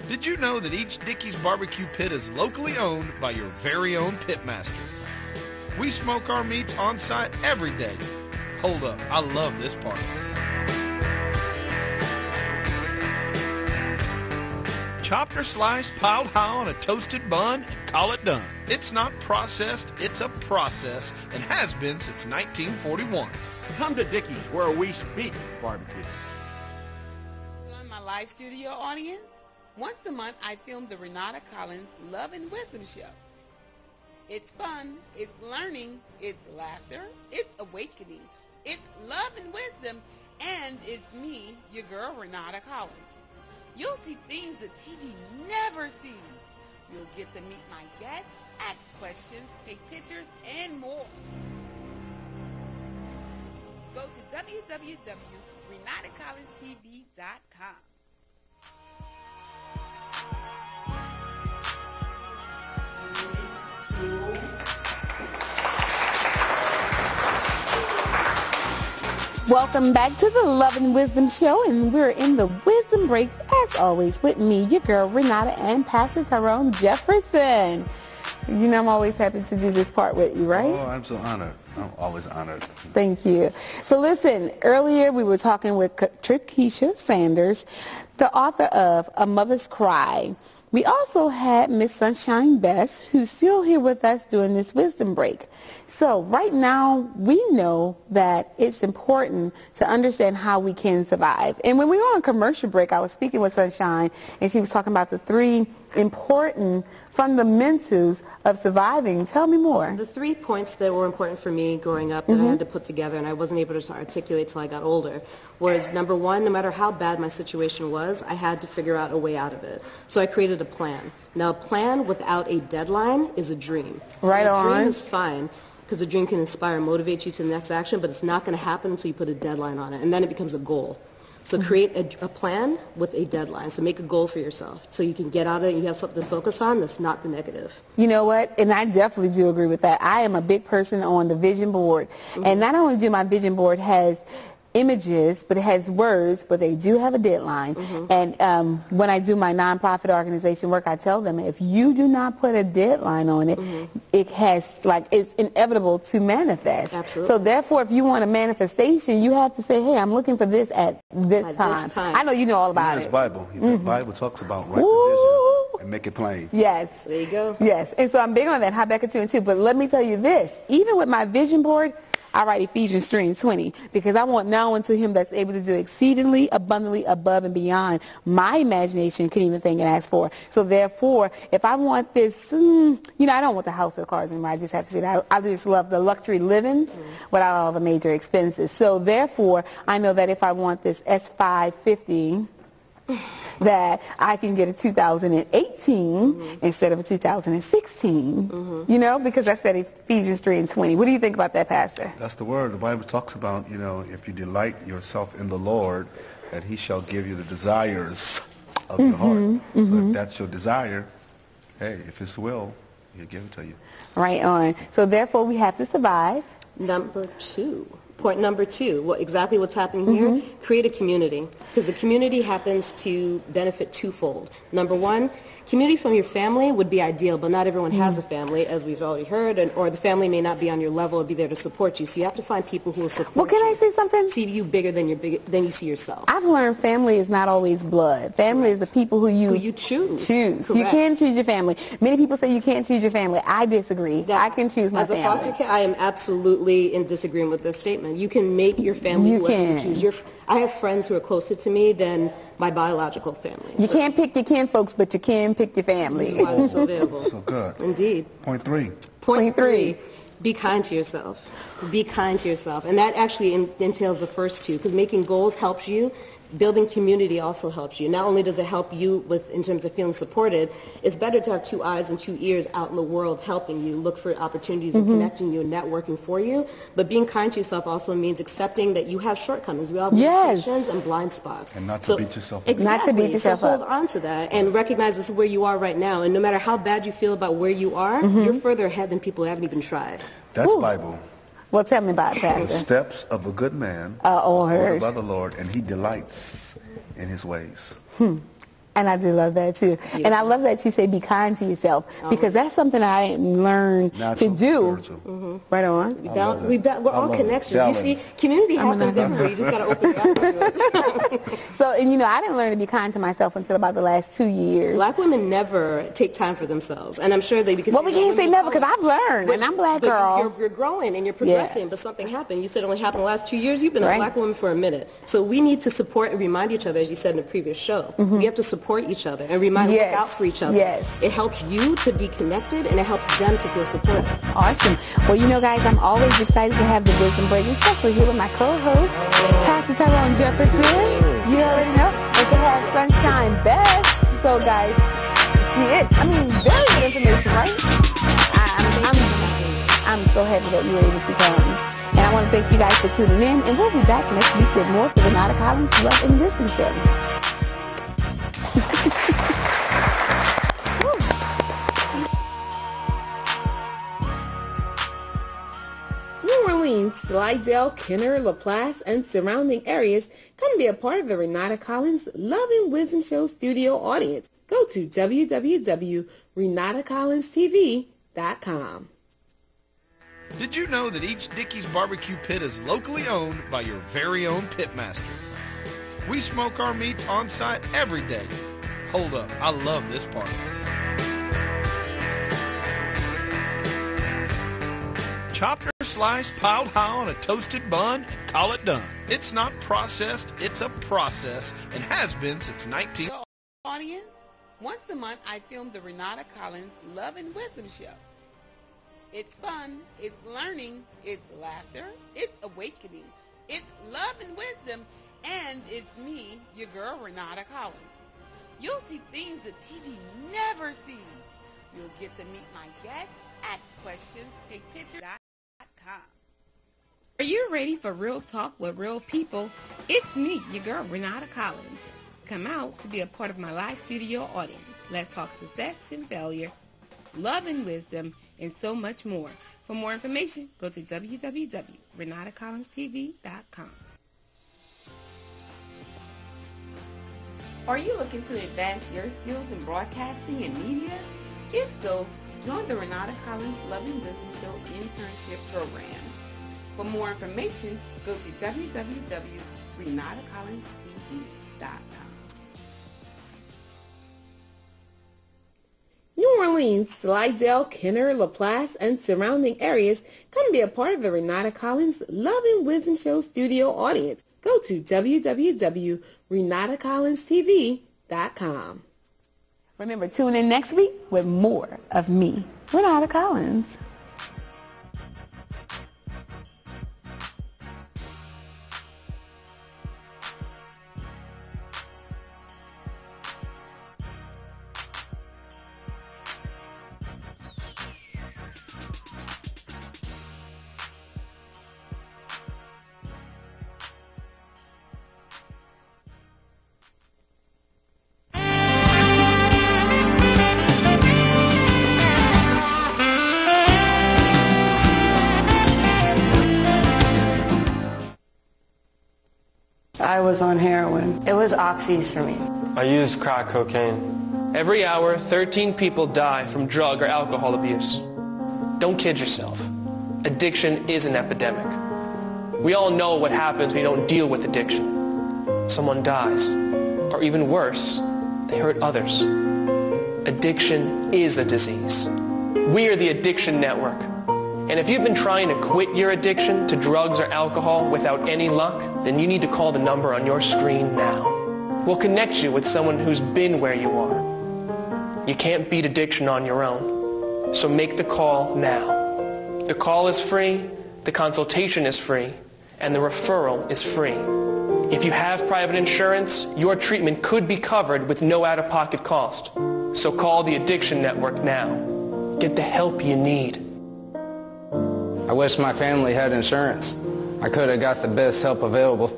Did you know that each Dickey's barbecue pit is locally owned by your very own pitmaster? We smoke our meats on site every day. Hold up, I love this part. Chopped or sliced, piled high on a toasted bun, and call it done. It's not processed, it's a process, and has been since 1941. Come to Dickey's, where we speak barbecue. On my live studio audience, once a month I film the Renata Collins Love and Wisdom Show. It's fun, it's learning, it's laughter, it's awakening, it's love and wisdom, and it's me, your girl Renata Collins. You'll see things the TV never sees. You'll get to meet my guests, ask questions, take pictures, and more. Go to www.renatacollinstv.com. Welcome back to the Love and Wisdom Show, and we're in the Wisdom Break, as always, with me, your girl, Renata, and Pastor Tyrone Jefferson. I'm always happy to do this part with you, right? Oh, I'm so honored. I'm always honored. Thank you. So listen, earlier we were talking with Trikisha Sanders, the author of A Mother's Cry. We also had Miss Sunshine Best, who's still here with us during this Wisdom Break. So right now, we know that it's important to understand how we can survive. And when we were on commercial break, I was speaking with Sunshine, and she was talking about the 3 important fundamentals of surviving. Tell me more. The 3 points that were important for me growing up that I had to put together and I wasn't able to articulate till I got older was, number 1, no matter how bad my situation was, I had to figure out a way out of it. So I created a plan. Now, a plan without a deadline is a dream. Right on. A dream is fine because the dream can inspire and motivate you to the next action, but it's not going to happen until you put a deadline on it, and then it becomes a goal. So create a plan with a deadline. So make a goal for yourself so you can get out of it and you have something to focus on that's not the negative. You know what? And I definitely do agree with that. I am a big person on the vision board. And not only do my vision board has images, but it has words, but they do have a deadline. And when I do my nonprofit organization work, I tell them if you do not put a deadline on it, it has, it's inevitable to manifest. Absolutely. So therefore, if you want a manifestation, you have to say, hey, I'm looking for this at this time. I know you know all about it. Bible. The Bible talks about write the vision. And make it plain. Yes. There you go. Yes. And so I'm big on that, Habakkuk 2:2. But let me tell you this, even with my vision board, I write Ephesians 3:20 because I want now unto him that's able to do exceedingly abundantly above and beyond my imagination can even think and ask for. So therefore, if I want this, I don't want the house or the cars anymore. I just have to say that. I just love the luxury living without all the major expenses. So therefore, I know that if I want this S550, that I can get a 2018 instead of a 2016, because that's that Ephesians 3:20. What do you think about that, Pastor? That's the word. The Bible talks about, if you delight yourself in the Lord, that he shall give you the desires of your heart. So if that's your desire, hey, if it's will, he'll give it to you. Right on. So therefore, we have to survive. Point number two, exactly what's happening here, create a community, because the community happens to benefit twofold. Number one, community from your family would be ideal, but not everyone has a family, as we've already heard, or the family may not be on your level or be there to support you. So you have to find people who will support you. Well, can I say something? See you bigger than you see yourself. I've learned family is not always blood. Family is the people who you choose. You can choose your family. Many people say you can't choose your family. I disagree. I can choose my family. As a foster kid, I am absolutely in disagreement with this statement. You can make your family whoever you choose. I have friends who are closer to me than my biological family. You can't pick your kin folks, but you can pick your family. This is why it's so available. So good. Indeed. Point three. Point three. Be kind to yourself. Be kind to yourself. And that actually entails the first two, because making goals helps you. Building community also helps you. Not only does it help you in terms of feeling supported, it's better to have 2 eyes and 2 ears out in the world helping you, look for opportunities and connecting you and networking for you. But being kind to yourself also means accepting that you have shortcomings. We all have limitations and blind spots. And not to beat yourself up. Exactly. Not to beat yourself so up. hold on to that and recognize this is where you are right now. And no matter how bad you feel about where you are, you're further ahead than people who haven't even tried. That's Bible. Well, tell me about it, The Pastor. steps of a good man are ordered by the Lord, and he delights in his ways. And I do love that too. And I love that you say be kind to yourself, because that's something I didn't learn to do. Right on. We're all connections. You see, community happens everywhere. You just got to open your eyes to it. So, and I didn't learn to be kind to myself until about the last 2 years. Black women never take time for themselves, and I'm sure they because. Well, we can't say never because I've learned, and I'm black girl. You're growing and you're progressing, but something happened. You said it only happened the last 2 years. You've been a black woman for a minute, so we need to support and remind each other, as you said in the previous show. We have to support each other and remind look out for each other. It helps you to be connected, and it helps them to feel supported. Awesome. Well, guys, I'm always excited to have the Wisdom Break, especially here with my co-host, Pastor Tyrone Jefferson. You already know. And to have Sunshine Beth. So, guys, she is. Very good information, right? I'm so happy that you were able to come. And I want to thank you guys for tuning in. And we'll be back next week with more for the Renata Collins Love and Wisdom Show. New Orleans, Slidell, Kenner, LaPlace, and surrounding areas, come be a part of the Renata Collins Love and Wisdom Show studio audience. Go to www.renatacollinstv.com. Did you know that each Dickey's barbecue pit is locally owned by your very own pitmaster? We smoke our meats on site every day. Hold up, I love this part. Chopped or sliced, piled high on a toasted bun, and call it done. It's not processed, it's a process, and has been since 19... Audience, once a month I film the Renata Collins Love and Wisdom Show. It's fun, it's learning, it's laughter, it's awakening, it's love and wisdom, and it's me, your girl Renata Collins. You'll see things that TV never sees. You'll get to meet my guests, ask questions, take pictures. Are you ready for real talk with real people? It's me, your girl Renata Collins. Come out to be a part of my live studio audience. Let's talk success and failure, love and wisdom, and so much more. For more information, go to www.renatacollinstv.com. Are you looking to advance your skills in broadcasting and media? If so, join the Renata Collins Love and Wisdom Show internship program. For more information, go to www.renatacollinstv.com. Orleans, Slidell, Kenner, LaPlace, and surrounding areas, come be a part of the Renata Collins Love and Wisdom Show studio audience. Go to www.renatacollinstv.com. Remember, tune in next week with more of me, Renata Collins. I was on heroin. It was oxys for me. I used crack cocaine. Every hour, 13 people die from drug or alcohol abuse. Don't kid yourself. Addiction is an epidemic. We all know what happens when you don't deal with addiction. Someone dies, or even worse, they hurt others. Addiction is a disease. We are the Addiction Network. And if you've been trying to quit your addiction to drugs or alcohol without any luck, then you need to call the number on your screen now. We'll connect you with someone who's been where you are. You can't beat addiction on your own, so make the call now. The call is free, the consultation is free, and the referral is free. If you have private insurance, your treatment could be covered with no out-of-pocket cost. So call the Addiction Network now. Get the help you need. I wish my family had insurance. I could have got the best help available.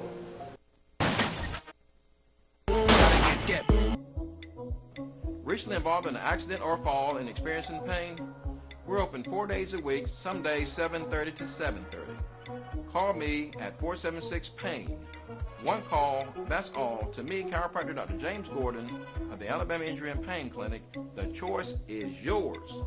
Recently involved in an accident or fall and experiencing pain? We're open 4 days a week, some days 7:30 to 7:30. Call me at 476-PAIN. One call, that's all, to me, chiropractor Dr. James Gordon of the Alabama Injury and Pain Clinic. The choice is yours.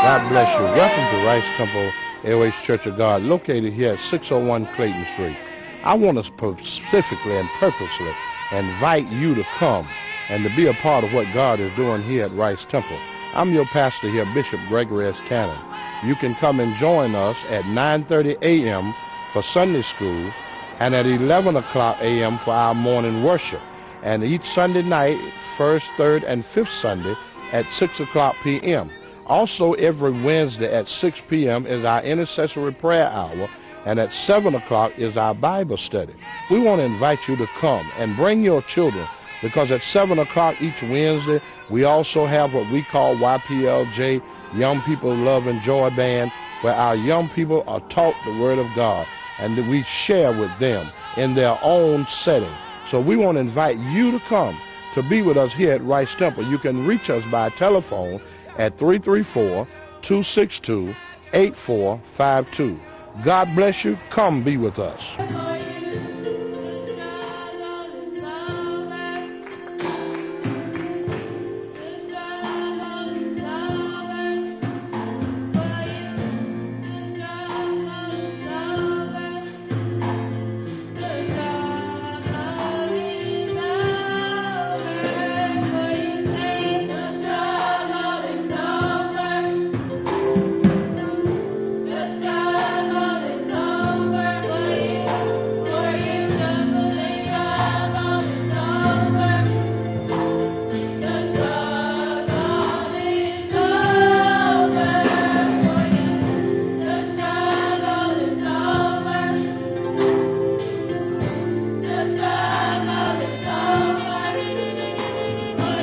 God bless you. Welcome to Rice Temple AOH Church of God, located here at 601 Clayton Street. I want to specifically and purposely invite you to come and to be a part of what God is doing here at Rice Temple. I'm your pastor here, Bishop Gregory S. Cannon. You can come and join us at 9:30 a.m. for Sunday school and at 11 o'clock a.m. for our morning worship. And each Sunday night, first, third, and fifth Sunday at 6 o'clock p.m. Also, every Wednesday at 6 p.m. is our intercessory prayer hour, and at 7 o'clock is our Bible study. We want to invite you to come and bring your children, because at 7 o'clock each Wednesday, we also have what we call YPLJ, Young People Love and Joy Band, where our young people are taught the Word of God, and that we share with them in their own setting. So we want to invite you to come to be with us here at Rice Temple. You can reach us by telephone at 334-262-8452. God bless you. Come be with us.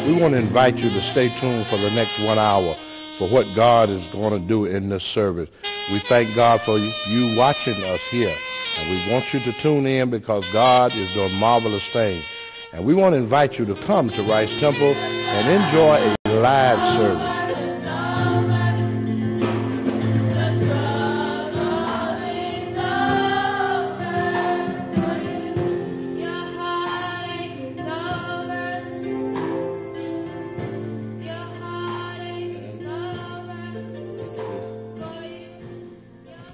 We want to invite you to stay tuned for the next 1 hour for what God is going to do in this service. We thank God for you watching us here. And we want you to tune in because God is doing marvelous things. And we want to invite you to come to Rice Temple and enjoy a live service.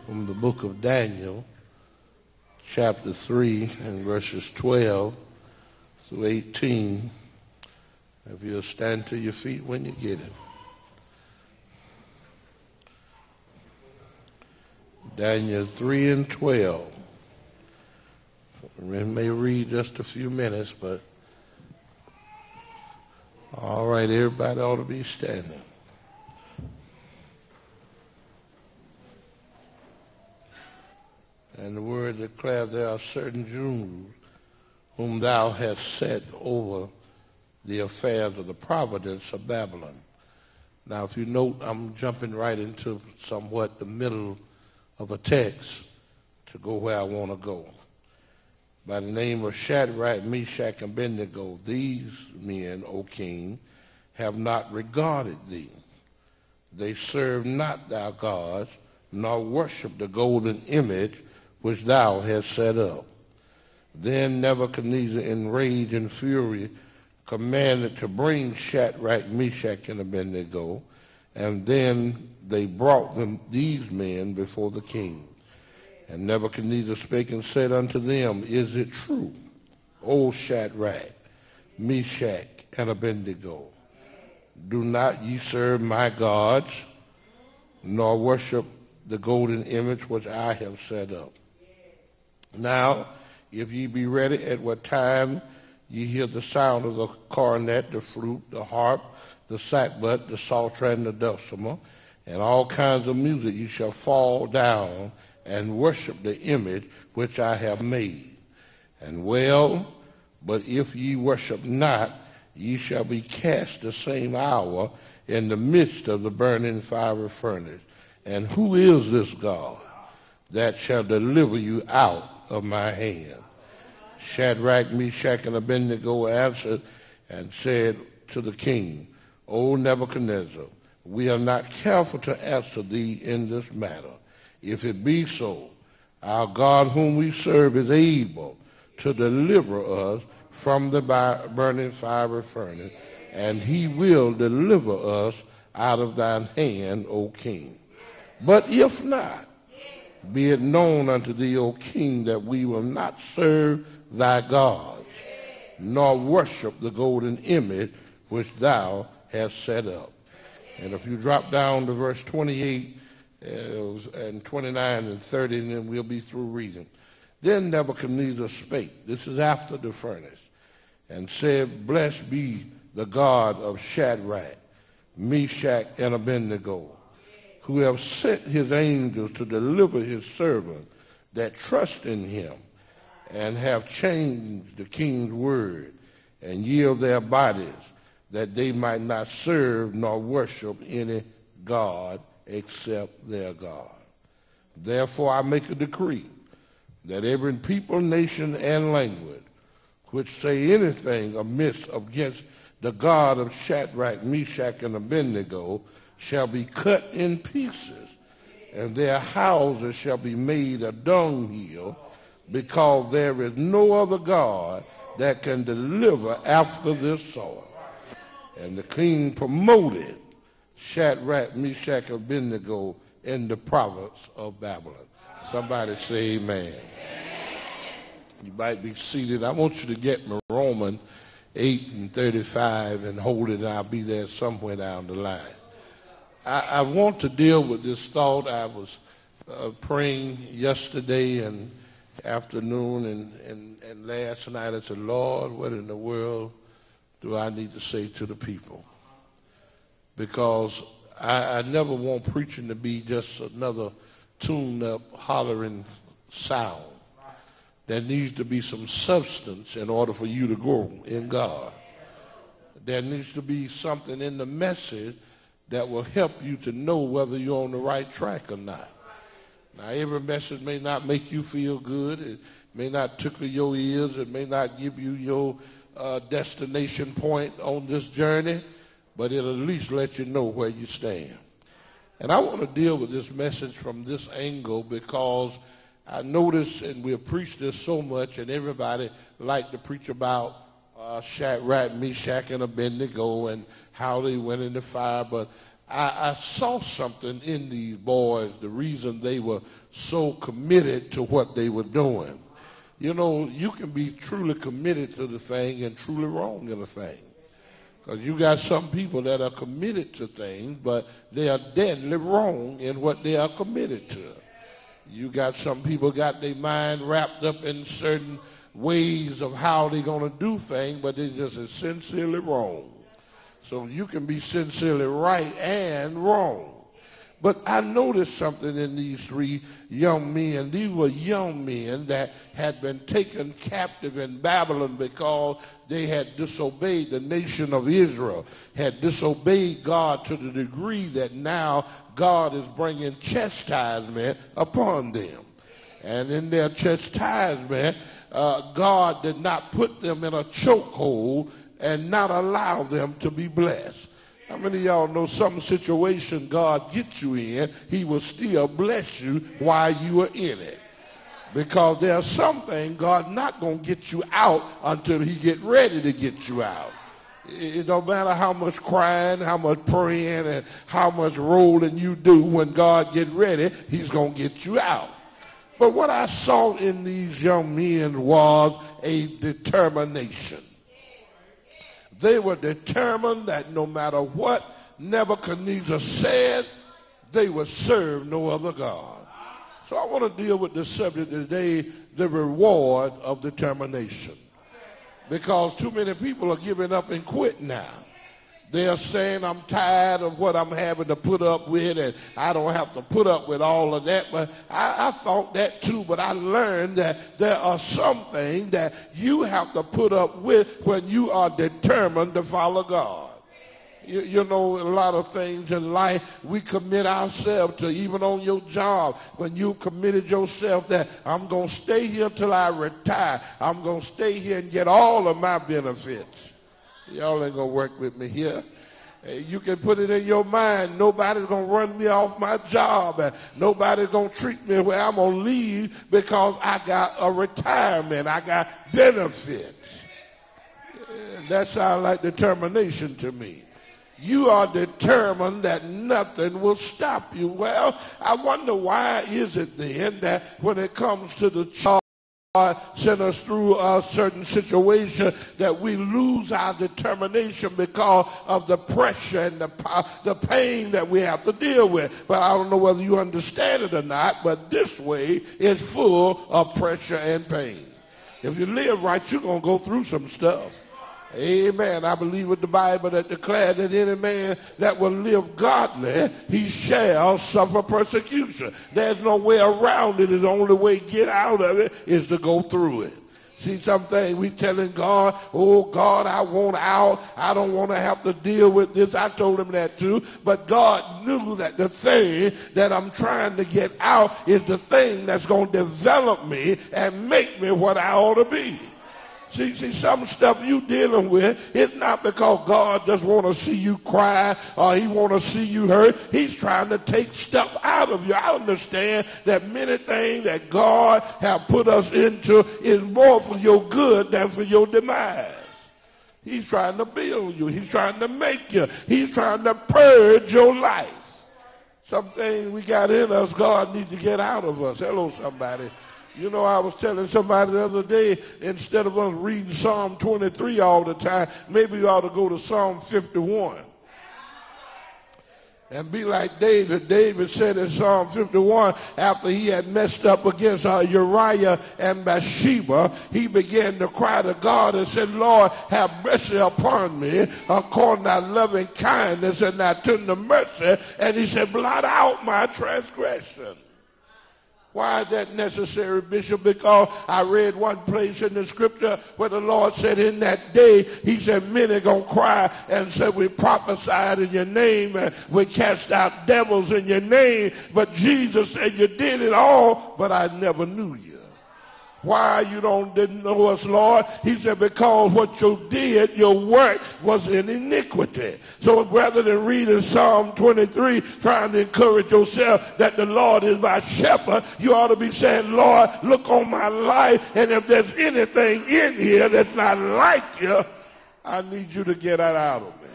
From the book of Daniel, chapter 3 and verses 12 through 18. If you'll stand to your feet when you get it. Daniel 3 and 12. We may read just a few minutes, but all right, everybody ought to be standing. And the word declares there are certain Jews whom thou hast set over the affairs of the providence of Babylon. Now, if you note, I'm jumping right into somewhat the middle of a text to go where I want to go. By the name of Shadrach, Meshach, and Abednego, these men, O king, have not regarded thee. They serve not thy gods, nor worship the golden image which thou hast set up. Then Nebuchadnezzar, in rage and fury, commanded to bring Shadrach, Meshach, and Abednego, and then they brought these men before the king. And Nebuchadnezzar spake and said unto them, Is it true, O Shadrach, Meshach, and Abednego? Do not ye serve my gods, nor worship the golden image which I have set up? Now, if ye be ready at what time ye hear the sound of the cornet, the flute, the harp, the sackbut, the psaltery, and the dulcimer, and all kinds of music, ye shall fall down and worship the image which I have made. And well, but if ye worship not, ye shall be cast the same hour in the midst of the burning fiery furnace. And who is this God that shall deliver you out of my hand? Shadrach, Meshach, and Abednego answered and said to the king, O Nebuchadnezzar, we are not careful to answer thee in this matter. If it be so, our God whom we serve is able to deliver us from the burning fiery furnace, and he will deliver us out of thine hand, O king. But if not, be it known unto thee, O king, that we will not serve thy gods, nor worship the golden image which thou hast set up. And if you drop down to verse 28 and 29 and 30, and then we'll be through reading. Then Nebuchadnezzar spake, this is after the furnace, and said, Blessed be the God of Shadrach, Meshach, and Abednego, who have sent his angels to deliver his servants that trust in him, and have changed the king's word, and yield their bodies, that they might not serve nor worship any god except their God. Therefore I make a decree that every people, nation, and language which say anything amiss against the God of Shadrach, Meshach, and Abednego shall be cut in pieces, and their houses shall be made a dunghill, because there is no other God that can deliver after this sort. And the king promoted Shadrach, Meshach, and Abednego in the province of Babylon. Somebody say amen. You might be seated. I want you to get me Romans 8 and 35 and hold it, and I'll be there somewhere down the line. I want to deal with this thought. I was praying yesterday and afternoon and last night. I said, Lord, what in the world do I need to say to the people? Because I never want preaching to be just another tuned-up, hollering sound. There needs to be some substance in order for you to grow in God. There needs to be something in the message that will help you to know whether you're on the right track or not. Now, every message may not make you feel good. It may not tickle your ears. It may not give you your destination point on this journey, but it'll at least let you know where you stand. And I want to deal with this message from this angle because I notice, and we've preached this so much, and everybody like to preach about Shadrach, Meshach, and Abednego and how they went in the fire. But I saw something in these boys, the reason they were so committed to what they were doing. You know, you can be truly committed to the thing and truly wrong in a thing. Because you got some people that are committed to things, but they are deadly wrong in what they are committed to. You got some people got their mind wrapped up in certain ways of how they're going to do things, but they just are sincerely wrong. So you can be sincerely right and wrong. But I noticed something in these three young men. These were young men that had been taken captive in Babylon because they had disobeyed the nation of Israel, had disobeyed God to the degree that now God is bringing chastisement upon them. And in their chastisement, God did not put them in a chokehold and not allow them to be blessed. How many of y'all know some situation God gets you in, he will still bless you while you are in it? Because there's something God not going to get you out until he get ready to get you out. It don't matter how much crying, how much praying, and how much rolling you do. When God get ready, he's going to get you out. But what I saw in these young men was a determination. They were determined that no matter what Nebuchadnezzar said, they would serve no other God. So I want to deal with the subject today, the reward of determination. Because too many people are giving up and quit now. They're saying, I'm tired of what I'm having to put up with, and I don't have to put up with all of that. But I thought that too, but I learned that there are some things that you have to put up with when you are determined to follow God. You know, a lot of things in life we commit ourselves to, even on your job. When you committed yourself that I'm going to stay here till I retire. I'm going to stay here and get all of my benefits. Y'all ain't going to work with me here. You can put it in your mind, nobody's going to run me off my job. And nobody's going to treat me where I'm going to leave because I got a retirement. I got benefits. That sounds like determination to me. You are determined that nothing will stop you. Well, I wonder why is it then that when it comes to the church, God sent us through a certain situation that we lose our determination because of the pressure and the pain that we have to deal with. But I don't know whether you understand it or not, but this way is full of pressure and pain. If you live right, you're going to go through some stuff. Amen. I believe with the Bible that declares that any man that will live godly, he shall suffer persecution. There's no way around it. The only way to get out of it is to go through it. See, something we telling God, oh God, I want out. I don't want to have to deal with this. I told him that too. But God knew that the thing that I'm trying to get out is the thing that's going to develop me and make me what I ought to be. See, some stuff you dealing with, it's not because God just want to see you cry or he want to see you hurt. He's trying to take stuff out of you. I understand that many things that God have put us into is more for your good than for your demise. He's trying to build you. He's trying to make you. He's trying to purge your life. Some things we got in us, God needs to get out of us. Hello, somebody. You know, I was telling somebody the other day, instead of us reading Psalm 23 all the time, maybe you ought to go to Psalm 51. And be like David. David said in Psalm 51, after he had messed up against Uriah and Bathsheba, he began to cry to God and said, Lord, have mercy upon me according to thy loving kindness and thy tender mercy. And he said, blot out my transgression. Why is that necessary, Bishop? Because I read one place in the scripture where the Lord said in that day, he said, many going to cry and say, we prophesied in your name, and we cast out devils in your name. But Jesus said, you did it all, but I never knew you. Why you didn't know us, Lord? He said, because what you did, your work was in iniquity. So rather than reading Psalm 23, trying to encourage yourself that the Lord is my shepherd, you ought to be saying, Lord, look on my life, and if there's anything in here that's not like you, I need you to get that out of me.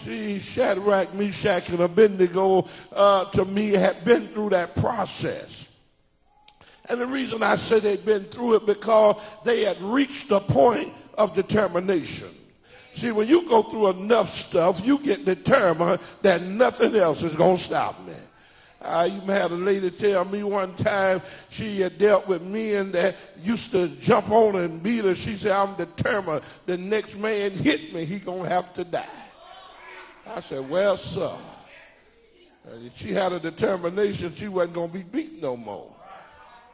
See, Shadrach, Meshach, and Abednego, to me, had been through that process. And the reason I say they'd been through it because they had reached a point of determination. See, when you go through enough stuff, you get determined that nothing else is going to stop me. I even had a lady tell me one time she had dealt with men that used to jump on her and beat her. She said, I'm determined the next man hit me, he going to have to die. I said, well, sir. And she had a determination she wasn't going to be beat no more.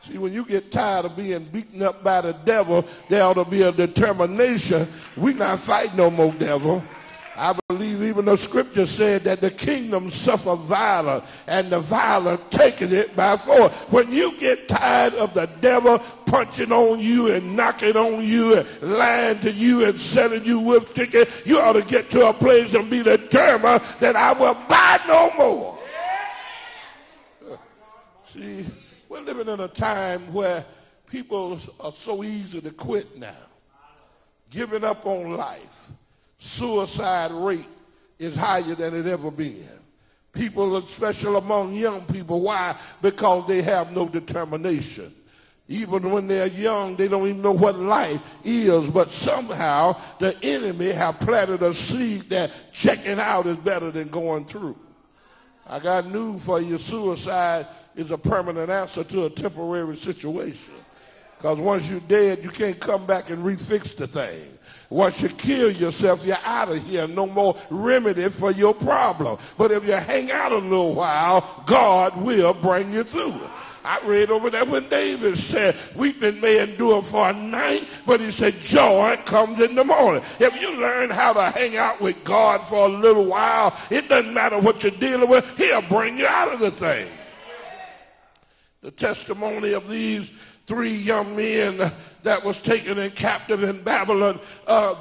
See, when you get tired of being beaten up by the devil, there ought to be a determination. We not fight no more, devil. I believe even the scripture said that the kingdom suffer violence, and the violent taking it by force. When you get tired of the devil punching on you and knocking on you and lying to you and selling you whip tickets, you ought to get to a place and be determined that I will buy no more. See, we're living in a time where people are so easy to quit now. Giving up on life. Suicide rate is higher than it ever been. People, especially among young people, why? Because they have no determination. Even when they're young, they don't even know what life is, but somehow the enemy have planted a seed that checking out is better than going through. I got news for you. Suicide is a permanent answer to a temporary situation. Because once you're dead, you can't come back and refix the thing. Once you kill yourself, you're out of here. No more remedy for your problem. But if you hang out a little while, God will bring you through it. I read over there when David said, weeping may endure for a night, but he said, joy comes in the morning. If you learn how to hang out with God for a little while, it doesn't matter what you're dealing with, he'll bring you out of the thing. The testimony of these 3 young men that was taken in captive in Babylon,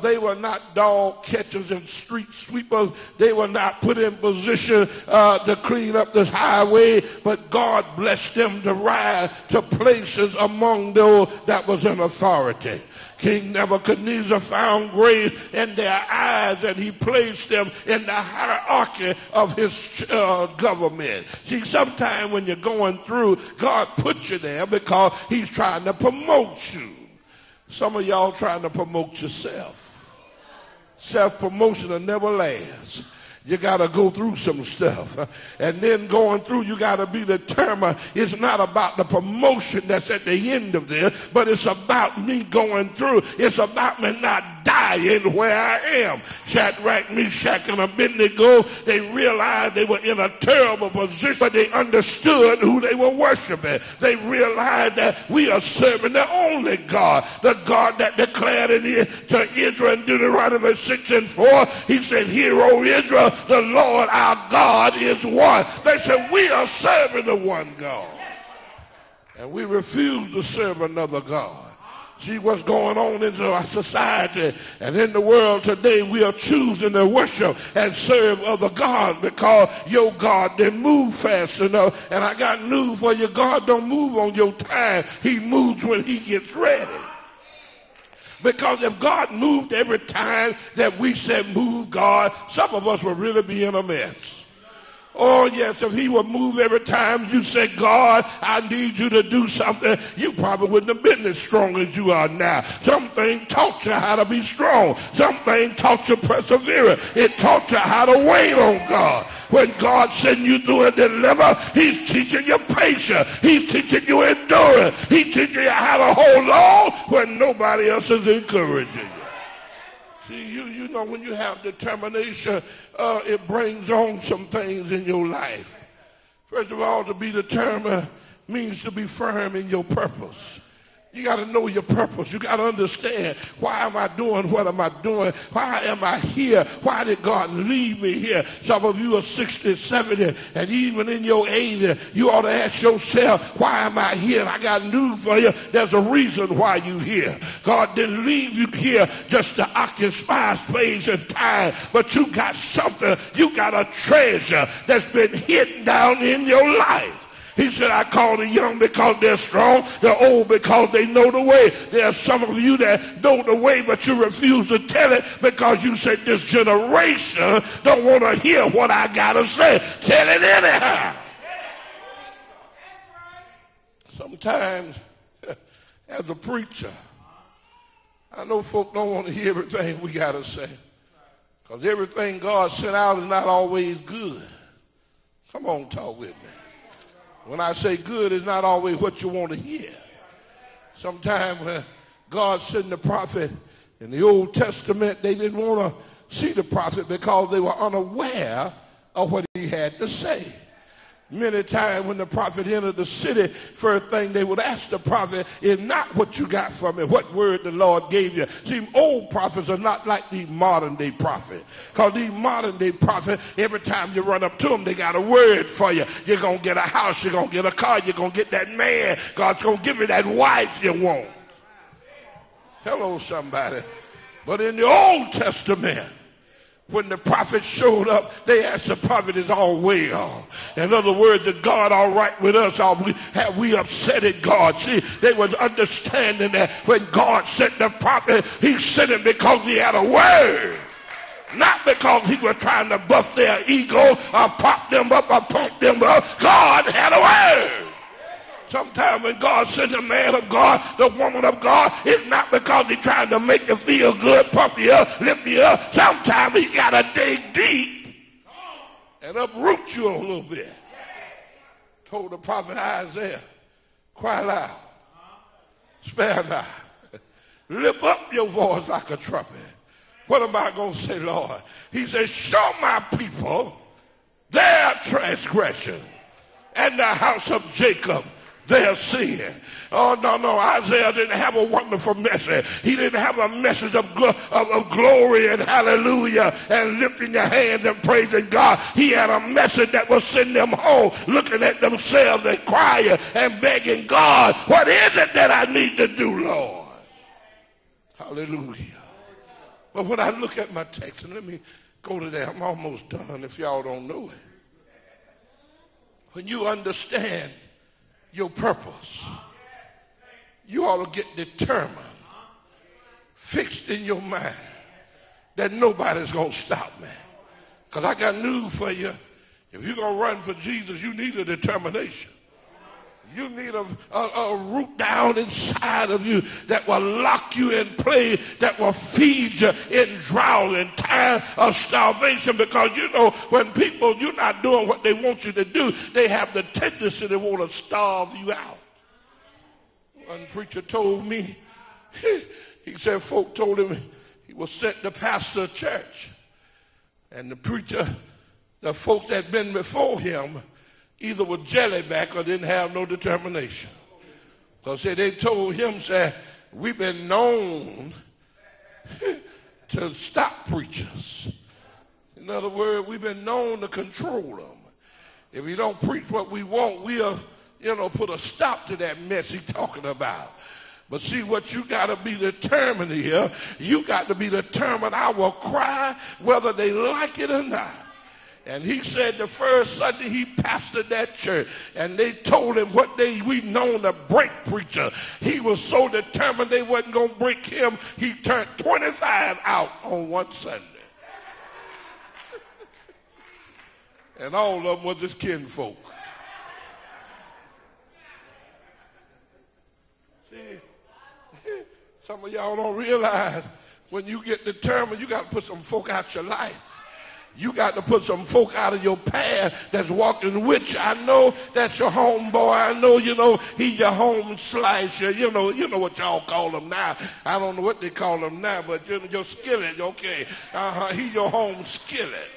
they were not dog catchers and street sweepers. They were not put in position to clean up this highway, but God blessed them to ride to places among those that was in authority. King Nebuchadnezzar found grace in their eyes, and he placed them in the hierarchy of his government. See, sometimes when you're going through, God puts you there because he's trying to promote you. Some of y'all trying to promote yourself. Self-promotion will never last. You got to go through some stuff. And then going through, you got to be determined. It's not about the promotion that's at the end of this, but it's about me going through. It's about me not dying where I am. Shadrach, Meshach, and Abednego, they realized they were in a terrible position, but they understood who they were worshiping. They realized that we are serving the only God, the God that declared to Israel in Deuteronomy 6:4. He said, "Hear, O Israel, the Lord our God is one." They said, we are serving the one God. And we refuse to serve another God. See what's going on in our society and in the world today. We are choosing to worship and serve other gods because your God didn't move fast enough. And I got news for you. God don't move on your time. He moves when he gets ready. Because if God moved every time that we said move God, some of us would really be in a mess. Oh, yes, if he would move every time you said, God, I need you to do something, you probably wouldn't have been as strong as you are now. Something taught you how to be strong. Something taught you perseverance. It taught you how to wait on God. When God sends you through a deliver, he's teaching you patience. He's teaching you endurance. He's teaching you how to hold on when nobody else is encouraging you. See, you know, when you have determination, it brings on some things in your life. First of all, to be determined, means to be firm in your purpose. You got to know your purpose. You got to understand, why am I doing what am I doing? Why am I here? Why did God leave me here? Some of you are 60, 70, and even in your 80, you ought to ask yourself, why am I here? And I got news for you. There's a reason why you're here. God didn't leave you here just to occupy space and time, but you got something. You got a treasure that's been hidden down in your life. He said, I call the young because they're strong, the old because they know the way. There are some of you that know the way, but you refuse to tell it because you said this generation don't want to hear what I got to say. Tell it anyhow. Sometimes, as a preacher, I know folk don't want to hear everything we got to say, because everything God sent out is not always good. Come on, talk with me. When I say good, it's not always what you want to hear. Sometimes when God sent the prophet in the Old Testament, they didn't want to see the prophet because they were unaware of what he had to say. Many times when the prophet entered the city, first thing they would ask the prophet is not what you got from me, what word the Lord gave you. See, old prophets are not like these modern day prophets. Because these modern day prophets, every time you run up to them, they got a word for you. You're going to get a house, you're going to get a car, you're going to get that man. God's going to give you that wife you want. Hello, somebody. But in the Old Testament, when the prophet showed up, they asked the prophet, is all well? In other words, is God all right with us? Have we upsetted God? See, they were understanding that when God sent the prophet, he sent him because he had a word. Not because he was trying to buff their ego or prop them up or pump them up. God had a word. Sometimes when God sends a man of God, the woman of God, it's not because he's trying to make you feel good, pump you up, lift you up. Sometimes he got to dig deep and uproot you a little bit. Told the prophet Isaiah, cry loud, spare not, lift up your voice like a trumpet. What am I going to say, Lord? He said, show my people their transgression and the house of Jacob their sin. Oh, no. Isaiah didn't have a wonderful message. He didn't have a message of glory and hallelujah and lifting your hands and praising God. He had a message that will send them home looking at themselves and crying and begging God, what is it that I need to do, Lord? Hallelujah. But when I look at my text, and let me go to that. I'm almost done if y'all don't know it. When you understand your purpose, you ought to get determined, fixed in your mind that nobody's going to stop me. Because I got news for you. If you're going to run for Jesus, you need a determination. You need a root down inside of you that will lock you in place, that will feed you in drought and time of starvation. Because you know, when people, you're not doing what they want you to do, they have the tendency to want to starve you out. One preacher told me, he said folk told him he was sent to pastor a church. And the preacher, the folks that had been before him, either was jellyback or didn't have no determination. Because they told him, said, we've been known to stop preachers. In other words, we've been known to control them. If we don't preach what we want, we'll, put a stop to that mess he's talking about. But see, what you got to be determined here, you got to be determined, I will cry whether they like it or not. And he said the first Sunday he pastored that church, and they told him what we known to break preacher. He was so determined they wasn't going to break him, he turned 25 out on one Sunday. And all of them was his kinfolk. See, some of y'all don't realize when you get determined, you got to put some folk out your life. You got to put some folk out of your path that's walking with you. I know that's your homeboy. I know, he's your home slicer. You know what y'all call him now. I don't know what they call him now, but your skillet, okay. He's your home skillet.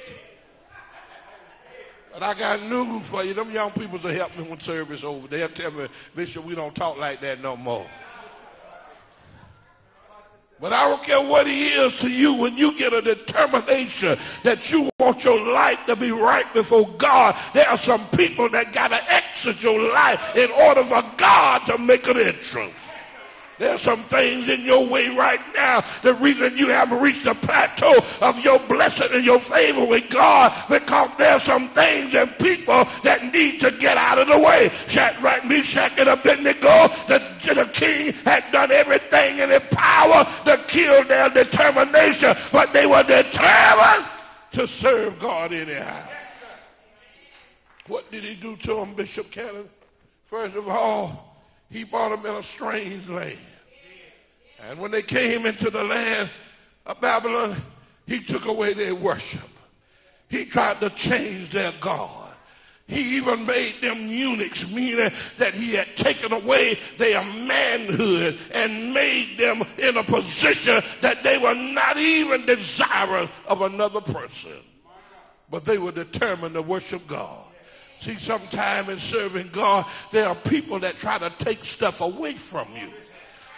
But I got news for you. Them young people will help me when service over. They'll tell me, Bishop, we don't talk like that no more. But I don't care what he is to you, when you get a determination that you want your life to be right before God, there are some people that got to exit your life in order for God to make an entrance. There's some things in your way right now. The reason you haven't reached the plateau of your blessing and your favor with God, because there's some things and people that need to get out of the way. Shadrach, Meshach, and Abednego, the king had done everything in his power to kill their determination, but they were determined to serve God anyhow. What did he do to them, Bishop Cannon? First of all, he brought them in a strange land. And when they came into the land of Babylon, he took away their worship. He tried to change their God. He even made them eunuchs, meaning that he had taken away their manhood and made them in a position that they were not even desirous of another person. But they were determined to worship God. See, sometime in serving God, there are people that try to take stuff away from you.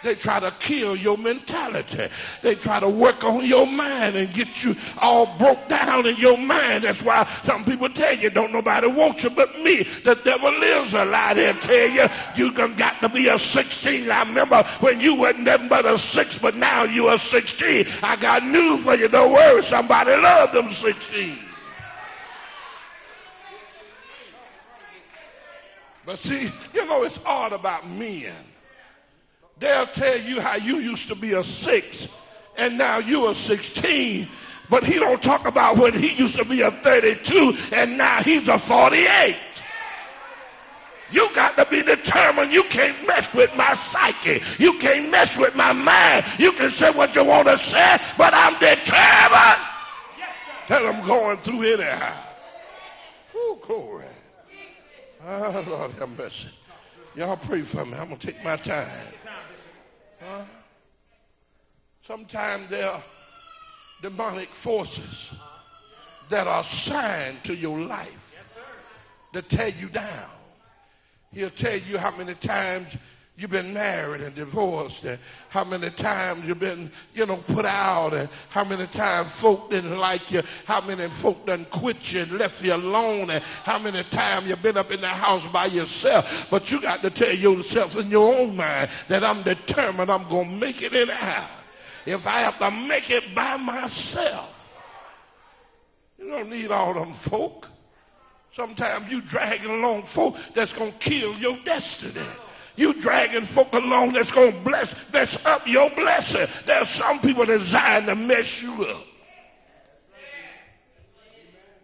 They try to kill your mentality. They try to work on your mind and get you all broke down in your mind. That's why some people tell you, don't nobody want you but me. The devil lives a lie. They'll tell you, you got to be a 16. I remember when you wasn't nothing but a 6, but now you are 16. I got news for you. Don't worry, somebody love them 16. But see, it's all about men. They'll tell you how you used to be a 6 and now you are 16. But he don't talk about when he used to be a 32 and now he's a 48. You got to be determined. You can't mess with my psyche. You can't mess with my mind. You can say what you want to say, but I'm determined that I'm going through anyhow. Oh, glory. Oh, Lord have mercy. Y'all pray for me. I'm going to take my time. Sometimes there are demonic forces that are assigned to your life to tear you down. He'll tell you how many times you've been married and divorced, and how many times you've been, put out, and how many times folk didn't like you, how many folk done quit you and left you alone, and how many times you've been up in the house by yourself. But you got to tell yourself in your own mind that I'm determined I'm going to make it anyhow. If I have to make it by myself. You don't need all them folk. Sometimes you dragging along folk that's going to kill your destiny. You dragging folk along that's going to mess up your blessing. There's some people designed to mess you up.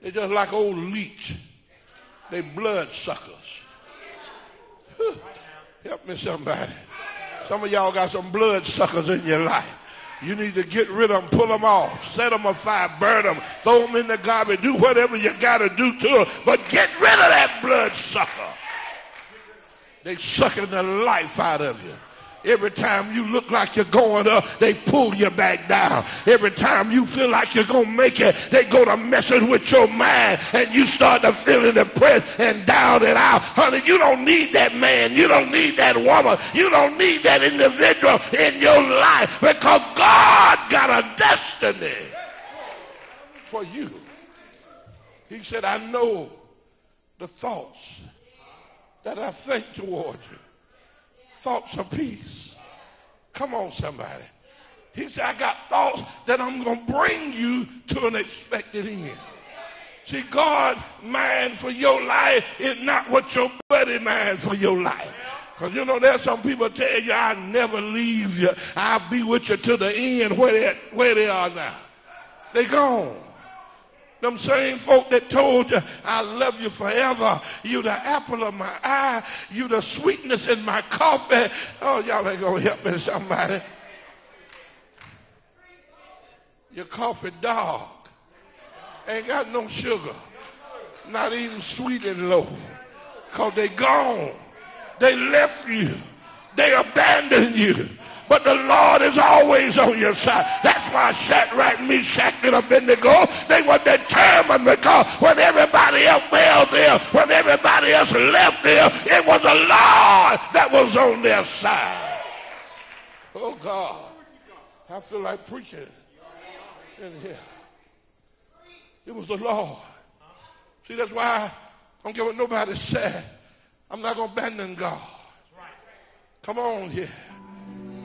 They're just like old leech. They blood suckers. Help me somebody. Some of y'all got some blood suckers in your life. You need to get rid of them, pull them off, set them afire, burn them, throw them in the garbage, do whatever you got to do to them. But get rid of that blood sucker. They sucking the life out of you. Every time you look like you're going up, they pull you back down. Every time you feel like you're going to make it, they go to messing with your mind, and you start to feel depressed and down and out. Honey, you don't need that man. You don't need that woman. You don't need that individual in your life, because God got a destiny for you. He said, I know the thoughts that I think toward you. Thoughts of peace. Come on, somebody. He said, I got thoughts that I'm going to bring you to an expected end. See, God's mind for your life is not what your buddy mind for your life. Because, there's some people tell you, I'll never leave you. I'll be with you to the end. Where they are now. They gone. Them same folk that told you, I love you forever. You the apple of my eye. You the sweetness in my coffee. Oh, y'all ain't going to help me, somebody. Your coffee dog. Ain't got no sugar. Not even sweet and low. Because they gone. They left you. They abandoned you. but the Lord is always on your side. That's why Shadrach, Meshach, and Abednego, they were determined, because when everybody else failed them, when everybody else left them, it was the Lord that was on their side. Oh God, I feel like preaching in here. It was the Lord. See, that's why I don't care what nobody said. I'm not going to abandon God. Come on here.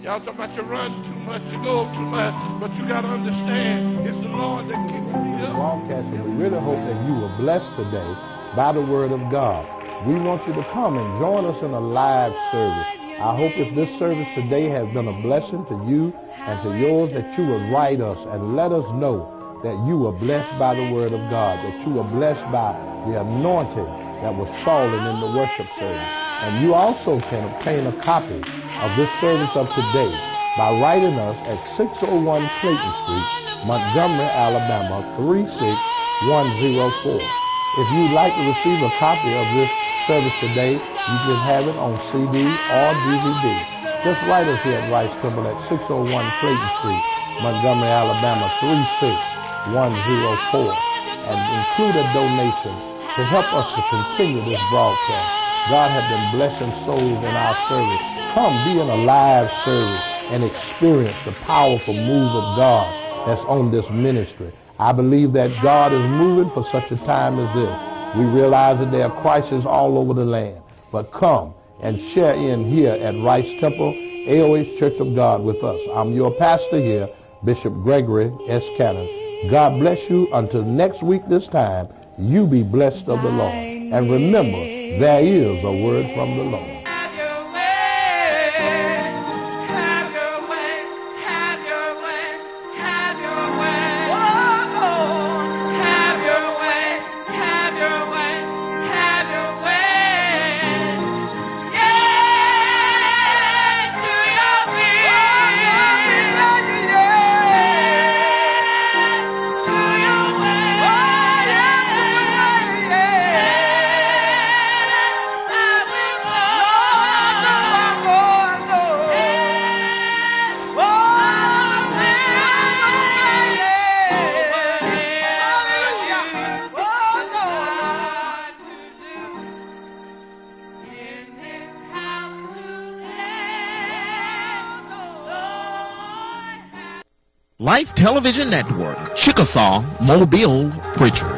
Y'all talking about you run too much, you go too much, but you got to understand it's the Lord that keeps me up. Broadcast, and we really hope that you were blessed today by the word of God. We want you to come and join us in a live service. I hope if this service today has been a blessing to you and to yours, that you would write us and let us know that you were blessed by the word of God, that you were blessed by the anointing that was falling in the worship service. And you also can obtain a copy of this service of today by writing us at 601 Clayton Street, Montgomery, Alabama, 36104. If you'd like to receive a copy of this service today, you can have it on CD or DVD. Just write us here at Rice Temple at 601 Clayton Street, Montgomery, Alabama, 36104, and include a donation to help us to continue this broadcast. God has been blessing souls in our service. Come be in a live service and experience the powerful move of God that's on this ministry. I believe that God is moving for such a time as this. We realize that there are crises all over the land. But come and share in here at Rice Temple, AOH Church of God with us. I'm your pastor here, Bishop Gregory S. Cannon. God bless you. Until next week this time, you be blessed of the Lord. And remember, there is a word from the Lord. Life Television Network, Chickasaw, Mobile, Pritchard.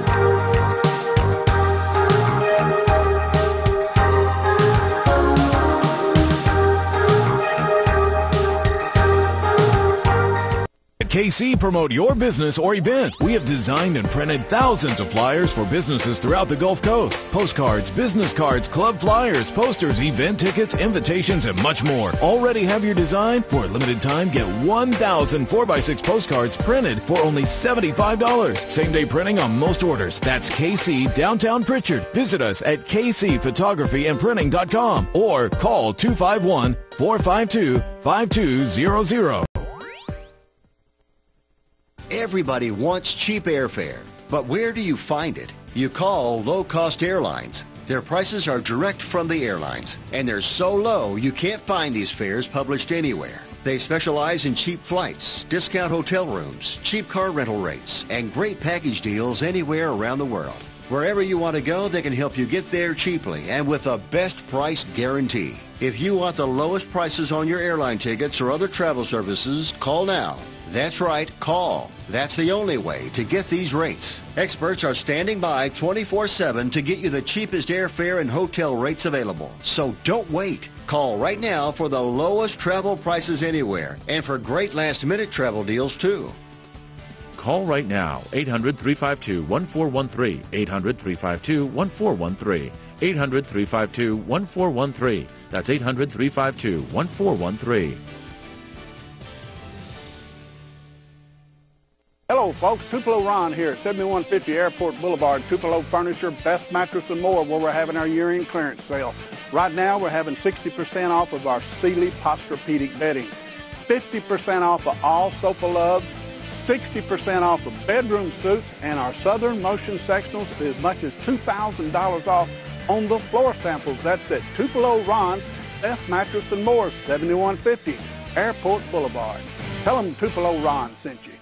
KC, promote your business or event. We have designed and printed thousands of flyers for businesses throughout the Gulf Coast. Postcards, business cards, club flyers, posters, event tickets, invitations, and much more. Already have your design? For a limited time, get 1,000 4x6 postcards printed for only $75. Same-day printing on most orders. That's KC, downtown Pritchard. Visit us at kcphotographyandprinting.com or call 251-452-5200. Everybody wants cheap airfare, but where do you find it? You call Low Cost Airlines. Their prices are direct from the airlines, and they're so low you can't find these fares published anywhere. They specialize in cheap flights, discount hotel rooms, cheap car rental rates, and great package deals anywhere around the world. Wherever you want to go, they can help you get there cheaply and with a best price guarantee. If you want the lowest prices on your airline tickets or other travel services, call now. That's right, call. That's the only way to get these rates. Experts are standing by 24/7 to get you the cheapest airfare and hotel rates available. So don't wait. Call right now for the lowest travel prices anywhere and for great last-minute travel deals too. Call right now, 800-352-1413, 800-352-1413, 800-352-1413. That's 800-352-1413. Hello, folks. Tupelo Ron here at 7150 Airport Boulevard. Tupelo Furniture, Best Mattress and More, where we're having our year-end clearance sale. Right now, we're having 60% off of our Sealy Posturepedic bedding, 50% off of all Sofa Loves, 60% off of bedroom suits, and our Southern Motion sectionals as much as $2,000 off on the floor samples. That's at Tupelo Ron's Best Mattress and More, 7150 Airport Boulevard. Tell them Tupelo Ron sent you.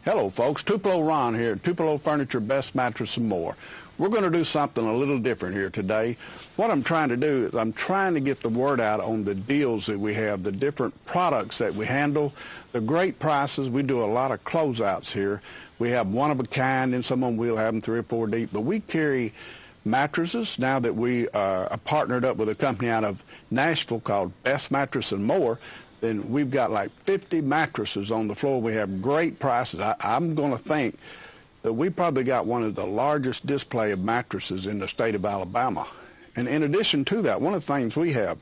Hello, folks. Tupelo Ron here. Tupelo Furniture, Best Mattress, and more. We're going to do something a little different here today. What I'm trying to do is I'm trying to get the word out on the deals that we have, the different products that we handle, the great prices. We do a lot of closeouts here. We have one of a kind, and some of them we'll have them 3 or 4 deep, but we carry mattresses now that we are partnered up with a company out of Nashville called Best Mattress and More. Then we've got like 50 mattresses on the floor. We have great prices. I'm going to think that we probably got one of the largest display of mattresses in the state of Alabama. And in addition to that, one of the things we have,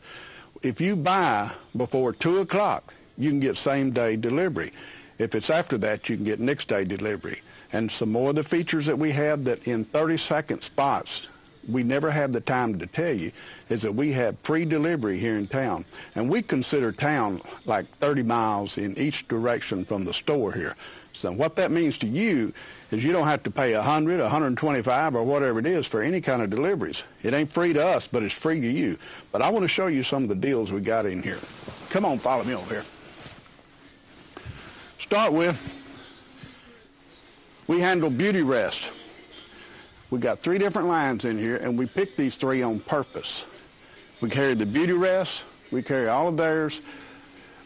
if you buy before 2 o'clock, you can get same-day delivery. If it's after that, you can get next-day delivery. And some more of the features that we have that in 30-second spots, we never have the time to tell you, is that we have free delivery here in town. And we consider town like 30 miles in each direction from the store here. So what that means to you is you don't have to pay $100, $125, or whatever it is for any kind of deliveries. It ain't free to us, but it's free to you. But I want to show you some of the deals we got in here. Come on, follow me over here. Start with, we handle Beauty Rest. We got 3 different lines in here, and we picked these 3 on purpose. We carry the Beauty Rest. We carry all of theirs.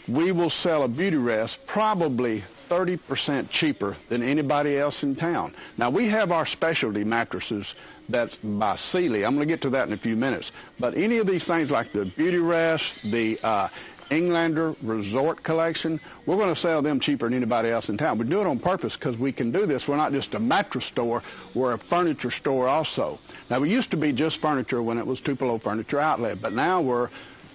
We will sell a Beauty Rest probably 30% cheaper than anybody else in town. Now, we have our specialty mattresses that's by Sealy. I'm going to get to that in a few minutes. But any of these things like the Beauty Rest, the Englander Resort Collection, we're going to sell them cheaper than anybody else in town. We do it on purpose because we can do this. We're not just a mattress store, we're a furniture store also. Now, we used to be just furniture when it was Tupelo Furniture Outlet, but now we're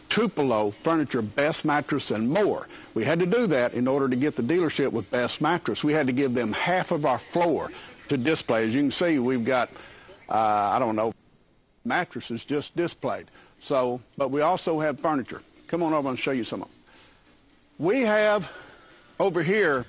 Tupelo Furniture, Best Mattress, and More. We had to do that in order to get the dealership with Best Mattress. We had to give them half of our floor to display. As you can see, we've got, I don't know, mattresses just displayed. So, but we also have furniture. Come on over and show you some of them. We have over here,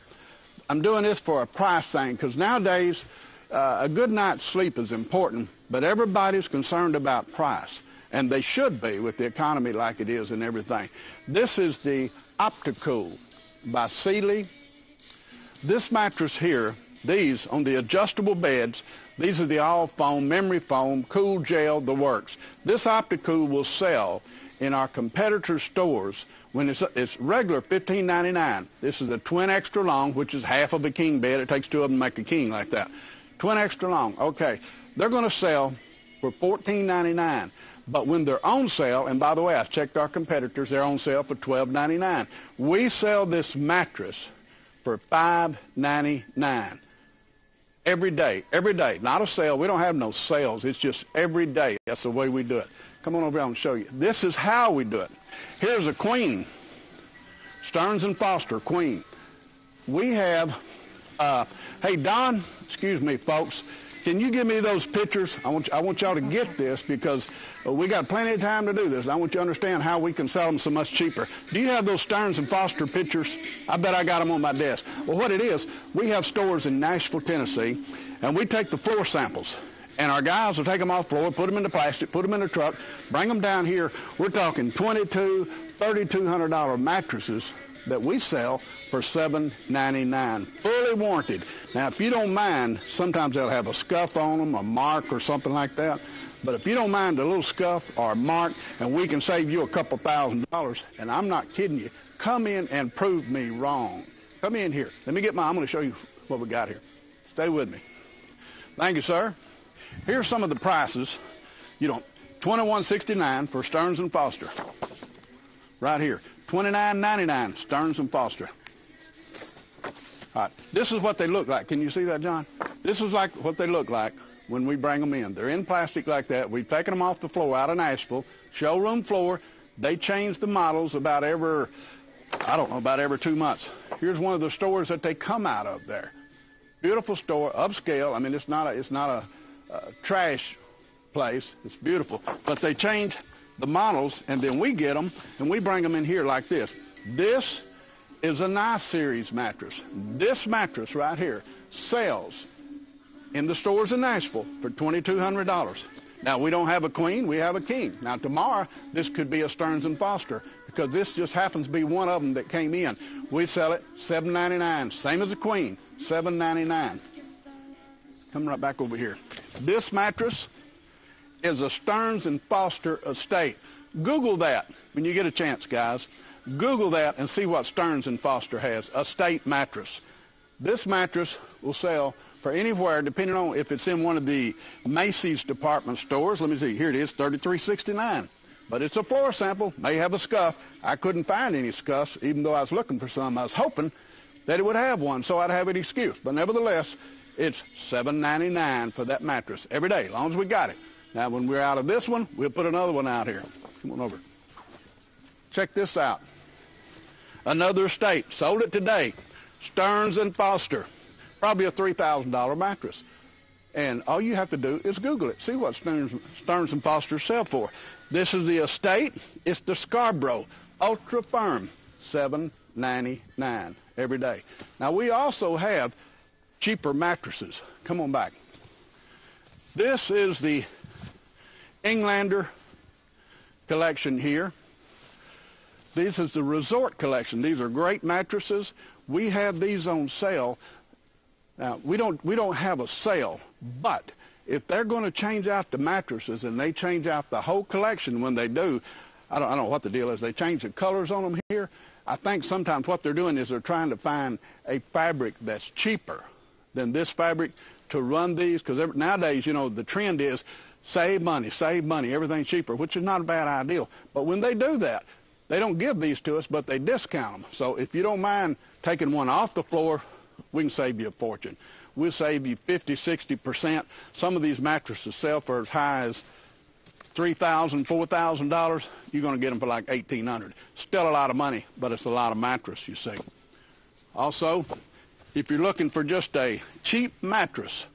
I'm doing this for a price thing because nowadays a good night's sleep is important, but everybody's concerned about price, and they should be with the economy like it is and everything. This is the OptiCool by Sealy. This mattress here, these on the adjustable beds, these are the all foam, memory foam, cool gel, the works. This OptiCool will sell in our competitor stores when it's regular $15.99. This is a twin extra long, which is half of a king bed. It takes 2 of them to make a king like that. Twin extra long. Okay, they're going to sell for $14.99. But when they're on sale, and by the way, I've checked our competitors, they're on sale for $12.99. We sell this mattress for $5.99. Every day, not a sale. We don't have no sales. It's just every day. That's the way we do it. Come on over here and show you. This is how we do it. Here's a queen, Stearns & Foster queen. We have, hey Don, excuse me folks, can you give me those pictures? I want y'all to get this because we got plenty of time to do this. I want you to understand how we can sell them so much cheaper. Do you have those Stearns & Foster pictures? I bet I got them on my desk. Well, what it is, we have stores in Nashville, Tennessee, and we take the floor samples. And our guys will take them off the floor, put them in the plastic, put them in a truck, bring them down here. We're talking $2,200, $3,200 mattresses that we sell for $7.99, fully warranted. Now, if you don't mind, sometimes they'll have a scuff on them, a mark or something like that. But if you don't mind a little scuff or a mark, and we can save you a couple $1,000, and I'm not kidding you, come in and prove me wrong. Come in here. Let me get I'm going to show you what we got here. Stay with me. Thank you, sir. Here's some of the prices. You know, $21.69 for Stearns & Foster. Right here. $29.99 Stearns & Foster. All right. This is what they look like. Can you see that, John? This is like what they look like when we bring them in. They're in plastic like that. We've taken them off the floor out of Nashville, showroom floor. They change the models about every 2 months. Here's one of the stores that they come out of there. Beautiful store, upscale. I mean, it's not a trash place. It's beautiful. But they change the models, and then we get them, and we bring them in here like this. This is a nice series mattress. This mattress right here sells in the stores in Nashville for $2,200. Now, we don't have a queen, we have a king. Now, tomorrow, this could be a Stearns & Foster. because this just happens to be one of them that came in. We sell it $7.99, same as a queen, $7.99. Come right back over here. This mattress is a Stearns & Foster estate. Google that when you get a chance, guys. Google that and see what Stearns & Foster has, estate mattress. This mattress will sell for anywhere, depending on if it's in one of the Macy's department stores. Let me see, here it is, $33.69. But it's a floor sample, may have a scuff. I couldn't find any scuffs, even though I was looking for some. I was hoping that it would have one, so I'd have an excuse. But nevertheless, it's $7.99 for that mattress every day, as long as we got it. Now, when we're out of this one, we'll put another one out here. Come on over. Check this out. Another estate, sold it today. Stearns & Foster, probably a $3,000 mattress. And all you have to do is Google it. See what Stearns & Foster sell for. This is the estate. It's the Scarborough Ultra Firm, $7.99 every day. Now, we also have cheaper mattresses. Come on back. This is the Englander collection here. This is the Resort collection. These are great mattresses. We have these on sale. Now, we don't have a sale, but if they're going to change out the mattresses and they change out the whole collection when they do, I don't know what the deal is. They change the colors on them here. I think sometimes what they're doing is they're trying to find a fabric that's cheaper than this fabric to run these, because nowadays, you know, the trend is save money, everything's cheaper, which is not a bad idea. But when they do that, they don't give these to us, but they discount them. So if you don't mind taking one off the floor, we can save you a fortune. We'll save you 50, 60%. Some of these mattresses sell for as high as $3,000, $4,000. You're going to get them for like $1,800. Still a lot of money, but it's a lot of mattress, you see. Also, if you're looking for just a cheap mattress,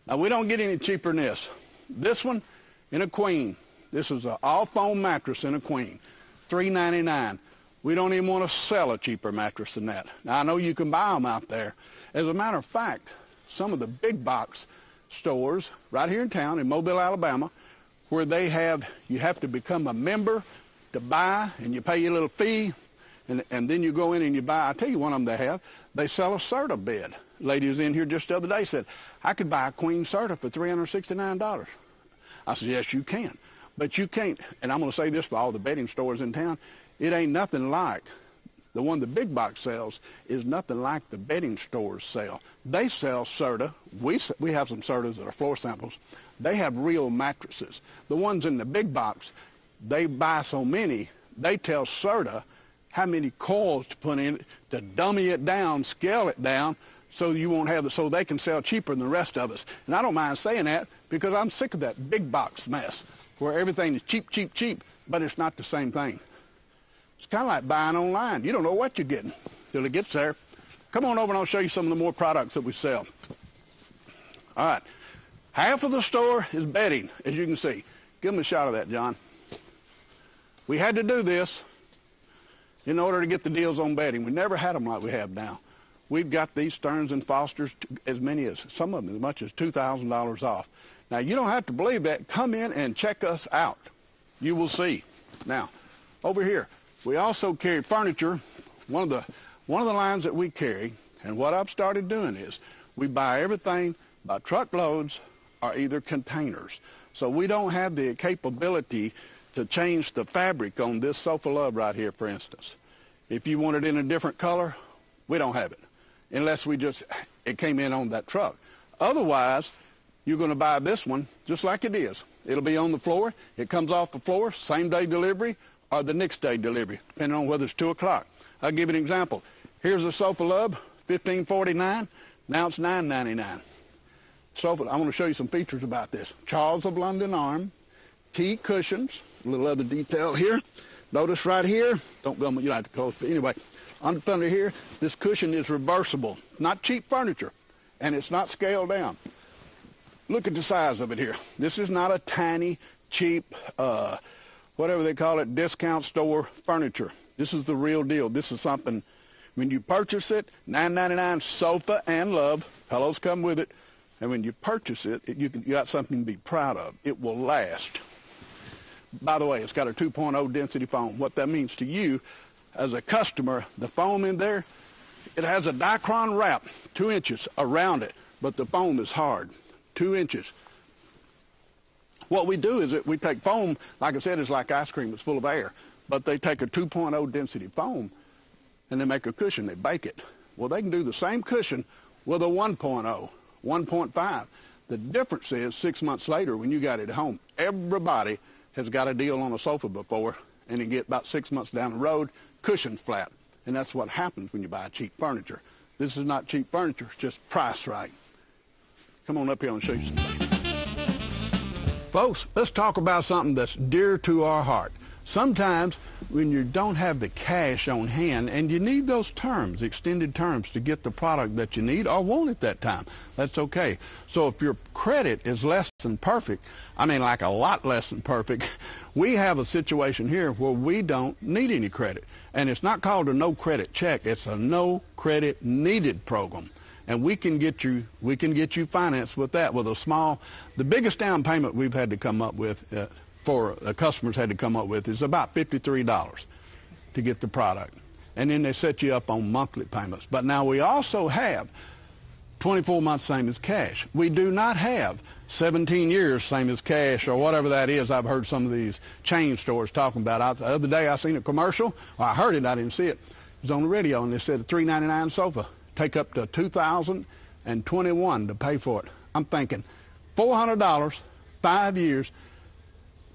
now we don't get any cheaper than this. This one in a queen. This is an all-foam mattress in a queen, $3.99. We don't even want to sell a cheaper mattress than that. Now, I know you can buy them out there. As a matter of fact, some of the big box stores right here in town in Mobile, Alabama, where they have, you have to become a member to buy, and you pay your little fee, and then you go in and you buy. I'll tell you one of them they sell a Serta bed. Lady was in here just the other day, said, I could buy a queen Serta for $369. I said, yes, you can. But you can't, and I'm going to say this for all the bedding stores in town, it ain't nothing like the one the big box sells is nothing like the bedding stores sell. They sell Serta. We have some Sertas that are floor samples. They have real mattresses. The ones in the big box, they buy so many, they tell Serta how many coils to put in it to dummy it down, scale it down, so you won't have it, so they can sell cheaper than the rest of us. And I don't mind saying that because I'm sick of that big box mess where everything is cheap, cheap, cheap, but it's not the same thing. It's kind of like buying online. You don't know what you're getting till it gets there. Come on over and I'll show you some of the more products that we sell. All right. Half of the store is bedding, as you can see. Give them a shot of that, John. We had to do this in order to get the deals on bedding. We never had them like we have now. We've got these Stearns & Fosters, as many as, some of them as much as $2,000 off. Now, you don't have to believe that. Come in and check us out. You will see. Now, over here, we also carry furniture. One of the lines that we carry, and what I've started doing is we buy everything by truckloads or either containers. So we don't have the capability to change the fabric on this Sofa Love right here, for instance. If you want it in a different color, we don't have it, unless it came in on that truck. Otherwise, you're going to buy this one just like it is. It'll be on the floor. It comes off the floor, same day delivery or the next day delivery, depending on whether it's 2 o'clock. I'll give you an example. Here's a Sofa Love, $15.49. Now it's $9.99. Sofa, I want to show you some features about this. Charles of London arm, T cushions, a little other detail here. Notice right here, don't go, you don't have to close, but anyway, under here, this cushion is reversible. Not cheap furniture, and it's not scaled down. Look at the size of it here. This is not a tiny, cheap, whatever they call it, discount store furniture. This is the real deal. This is something, when you purchase it, $9.99 Sofa and Love, pillows come with it, and when you purchase it, you got something to be proud of. It will last. by the way, it's got a 2.0 density foam. What that means to you as a customer, the foam in there, it has a Dicron wrap, 2 inches around it, but the foam is hard, 2 inches. What we do is that we take foam, like I said, it's like ice cream, it's full of air, but they take a 2.0 density foam and they make a cushion, they bake it. Well, they can do the same cushion with a 1.0, 1.5. The difference is 6 months later when you got it at home, everybody has got a deal on a sofa before, and you get about 6 months down the road, cushion's flat. And that's what happens when you buy cheap furniture. This is not cheap furniture, it's just priced right. Come on up here and show you some things. Folks, let's talk about something that's dear to our heart. Sometimes when you don't have the cash on hand and you need those terms, extended terms, to get the product that you need or want at that time, that's okay. So if your credit is less than perfect, I mean like a lot less than perfect, we have a situation here where we don't need any credit. And it's not called a no credit check, it's a no credit needed program. And we can get you financed with that, with a small, the biggest down payment we've had to come up with for customers had to come up with is about $53 to get the product. And then they set you up on monthly payments. But now we also have 24 months same as cash. We do not have 17 years same as cash or whatever that is. I've heard some of these chain stores talking about. The other day I seen a commercial. Well, I heard it, I didn't see it. It was on the radio and they said a $399 sofa. Take up to $2,021 to pay for it. I'm thinking $400, 5 years,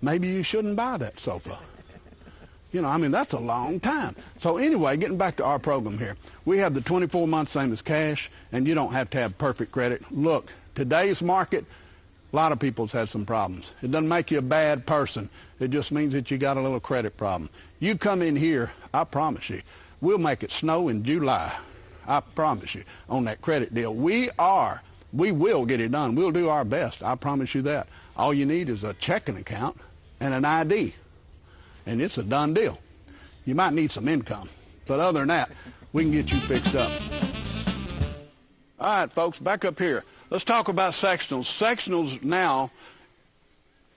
maybe you shouldn't buy that sofa. You know, I mean, that's a long time. So anyway, getting back to our program here, we have the 24 months same as cash, and you don't have to have perfect credit. Look, today's market, a lot of people's had some problems. It doesn't make you a bad person. It just means that you got a little credit problem. You come in here, I promise you, we'll make it snow in July. I promise you, on that credit deal. We will get it done. We'll do our best. I promise you that. All you need is a checking account and an ID, and it's a done deal. You might need some income, but other than that, we can get you fixed up. All right, folks, back up here. Let's talk about sectionals. Sectionals now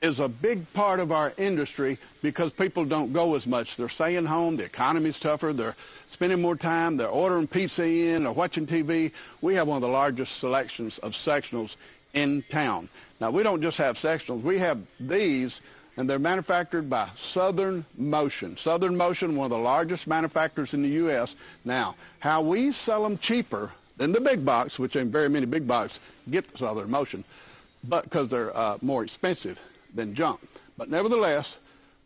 is a big part of our industry because people don't go as much. They're staying home, the economy's tougher, they're spending more time, they're ordering pizza in or watching TV. We have one of the largest selections of sectionals in town. Now, we don't just have sectionals, we have these, and they're manufactured by Southern Motion. Southern Motion, one of the largest manufacturers in the U.S. Now, how we sell them cheaper than the big box, which ain't very many big box get Southern Motion, but because they're more expensive than junk. But nevertheless,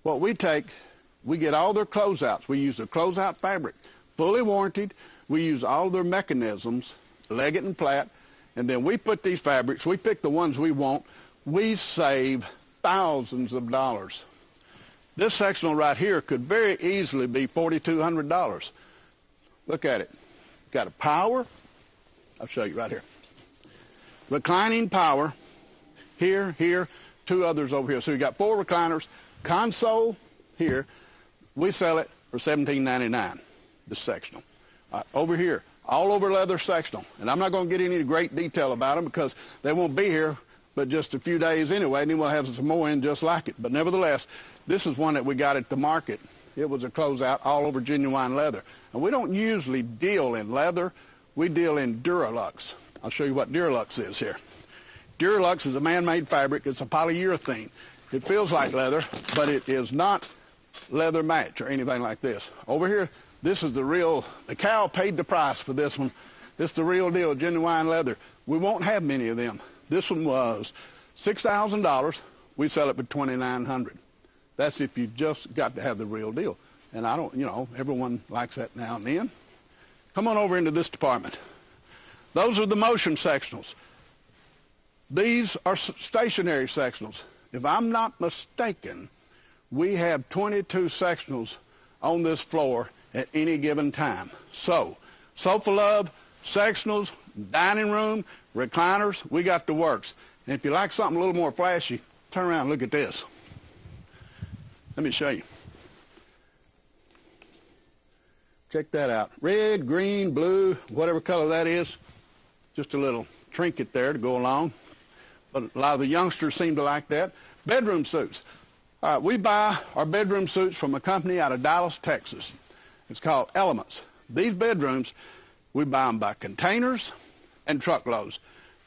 what we take, we get all their closeouts. We use the closeout fabric, fully warranted. We use all their mechanisms, Leggett and Platt, and then we put these fabrics, we pick the ones we want. We save thousands of dollars. This sectional right here could very easily be $4,200. Look at it. Got a power. I'll show you right here. Reclining power. Here, here. 2 others over here. So you got 4 recliners. Console here. We sell it for $17.99, this sectional. Over here, all over leather sectional. And I'm not going to get into great detail about them because they won't be here but just a few days anyway, and then we'll have some more in just like it. But nevertheless, this is one that we got at the market. It was a closeout all over genuine leather. And we don't usually deal in leather. We deal in Duralux. I'll show you what Duralux is here. Duralux is a man-made fabric. It's a polyurethane. It feels like leather, but it is not leather match or anything like this. Over here, this is the cow paid the price for this one. This is the real deal, genuine leather. We won't have many of them. This one was $6,000. We sell it for $2,900. That's if you just got to have the real deal. And I don't, you know, everyone likes that now and then. Come on over into this department. Those are the motion sectionals. These are stationary sectionals. If I'm not mistaken, we have 22 sectionals on this floor at any given time. So, Sofa Love, sectionals, dining room, recliners, we got the works. And if you like something a little more flashy, turn around and look at this. Let me show you. Check that out. Red, green, blue, whatever color that is. Just a little trinket there to go along. But a lot of the youngsters seem to like that. Bedroom suits. We buy our bedroom suits from a company out of Dallas, Texas. It's called Elements. These bedrooms, we buy them by containers and truckloads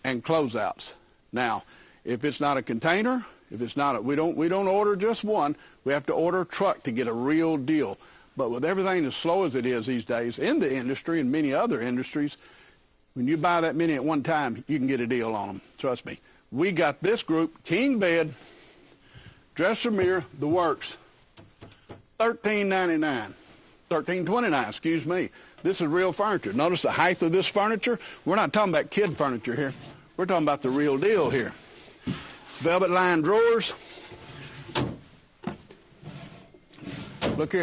and closeouts. Now, if it's not a container, if it's not we don't order just one. We have to order a truck to get a real deal. But with everything as slow as it is these days in the industry and many other industries, when you buy that many at one time, you can get a deal on them. Trust me. We got this group, king bed, dresser mirror, the works, $13.99. $13.29, excuse me. This is real furniture. Notice the height of this furniture. We're not talking about kid furniture here. We're talking about the real deal here. Velvet lined drawers. Look here.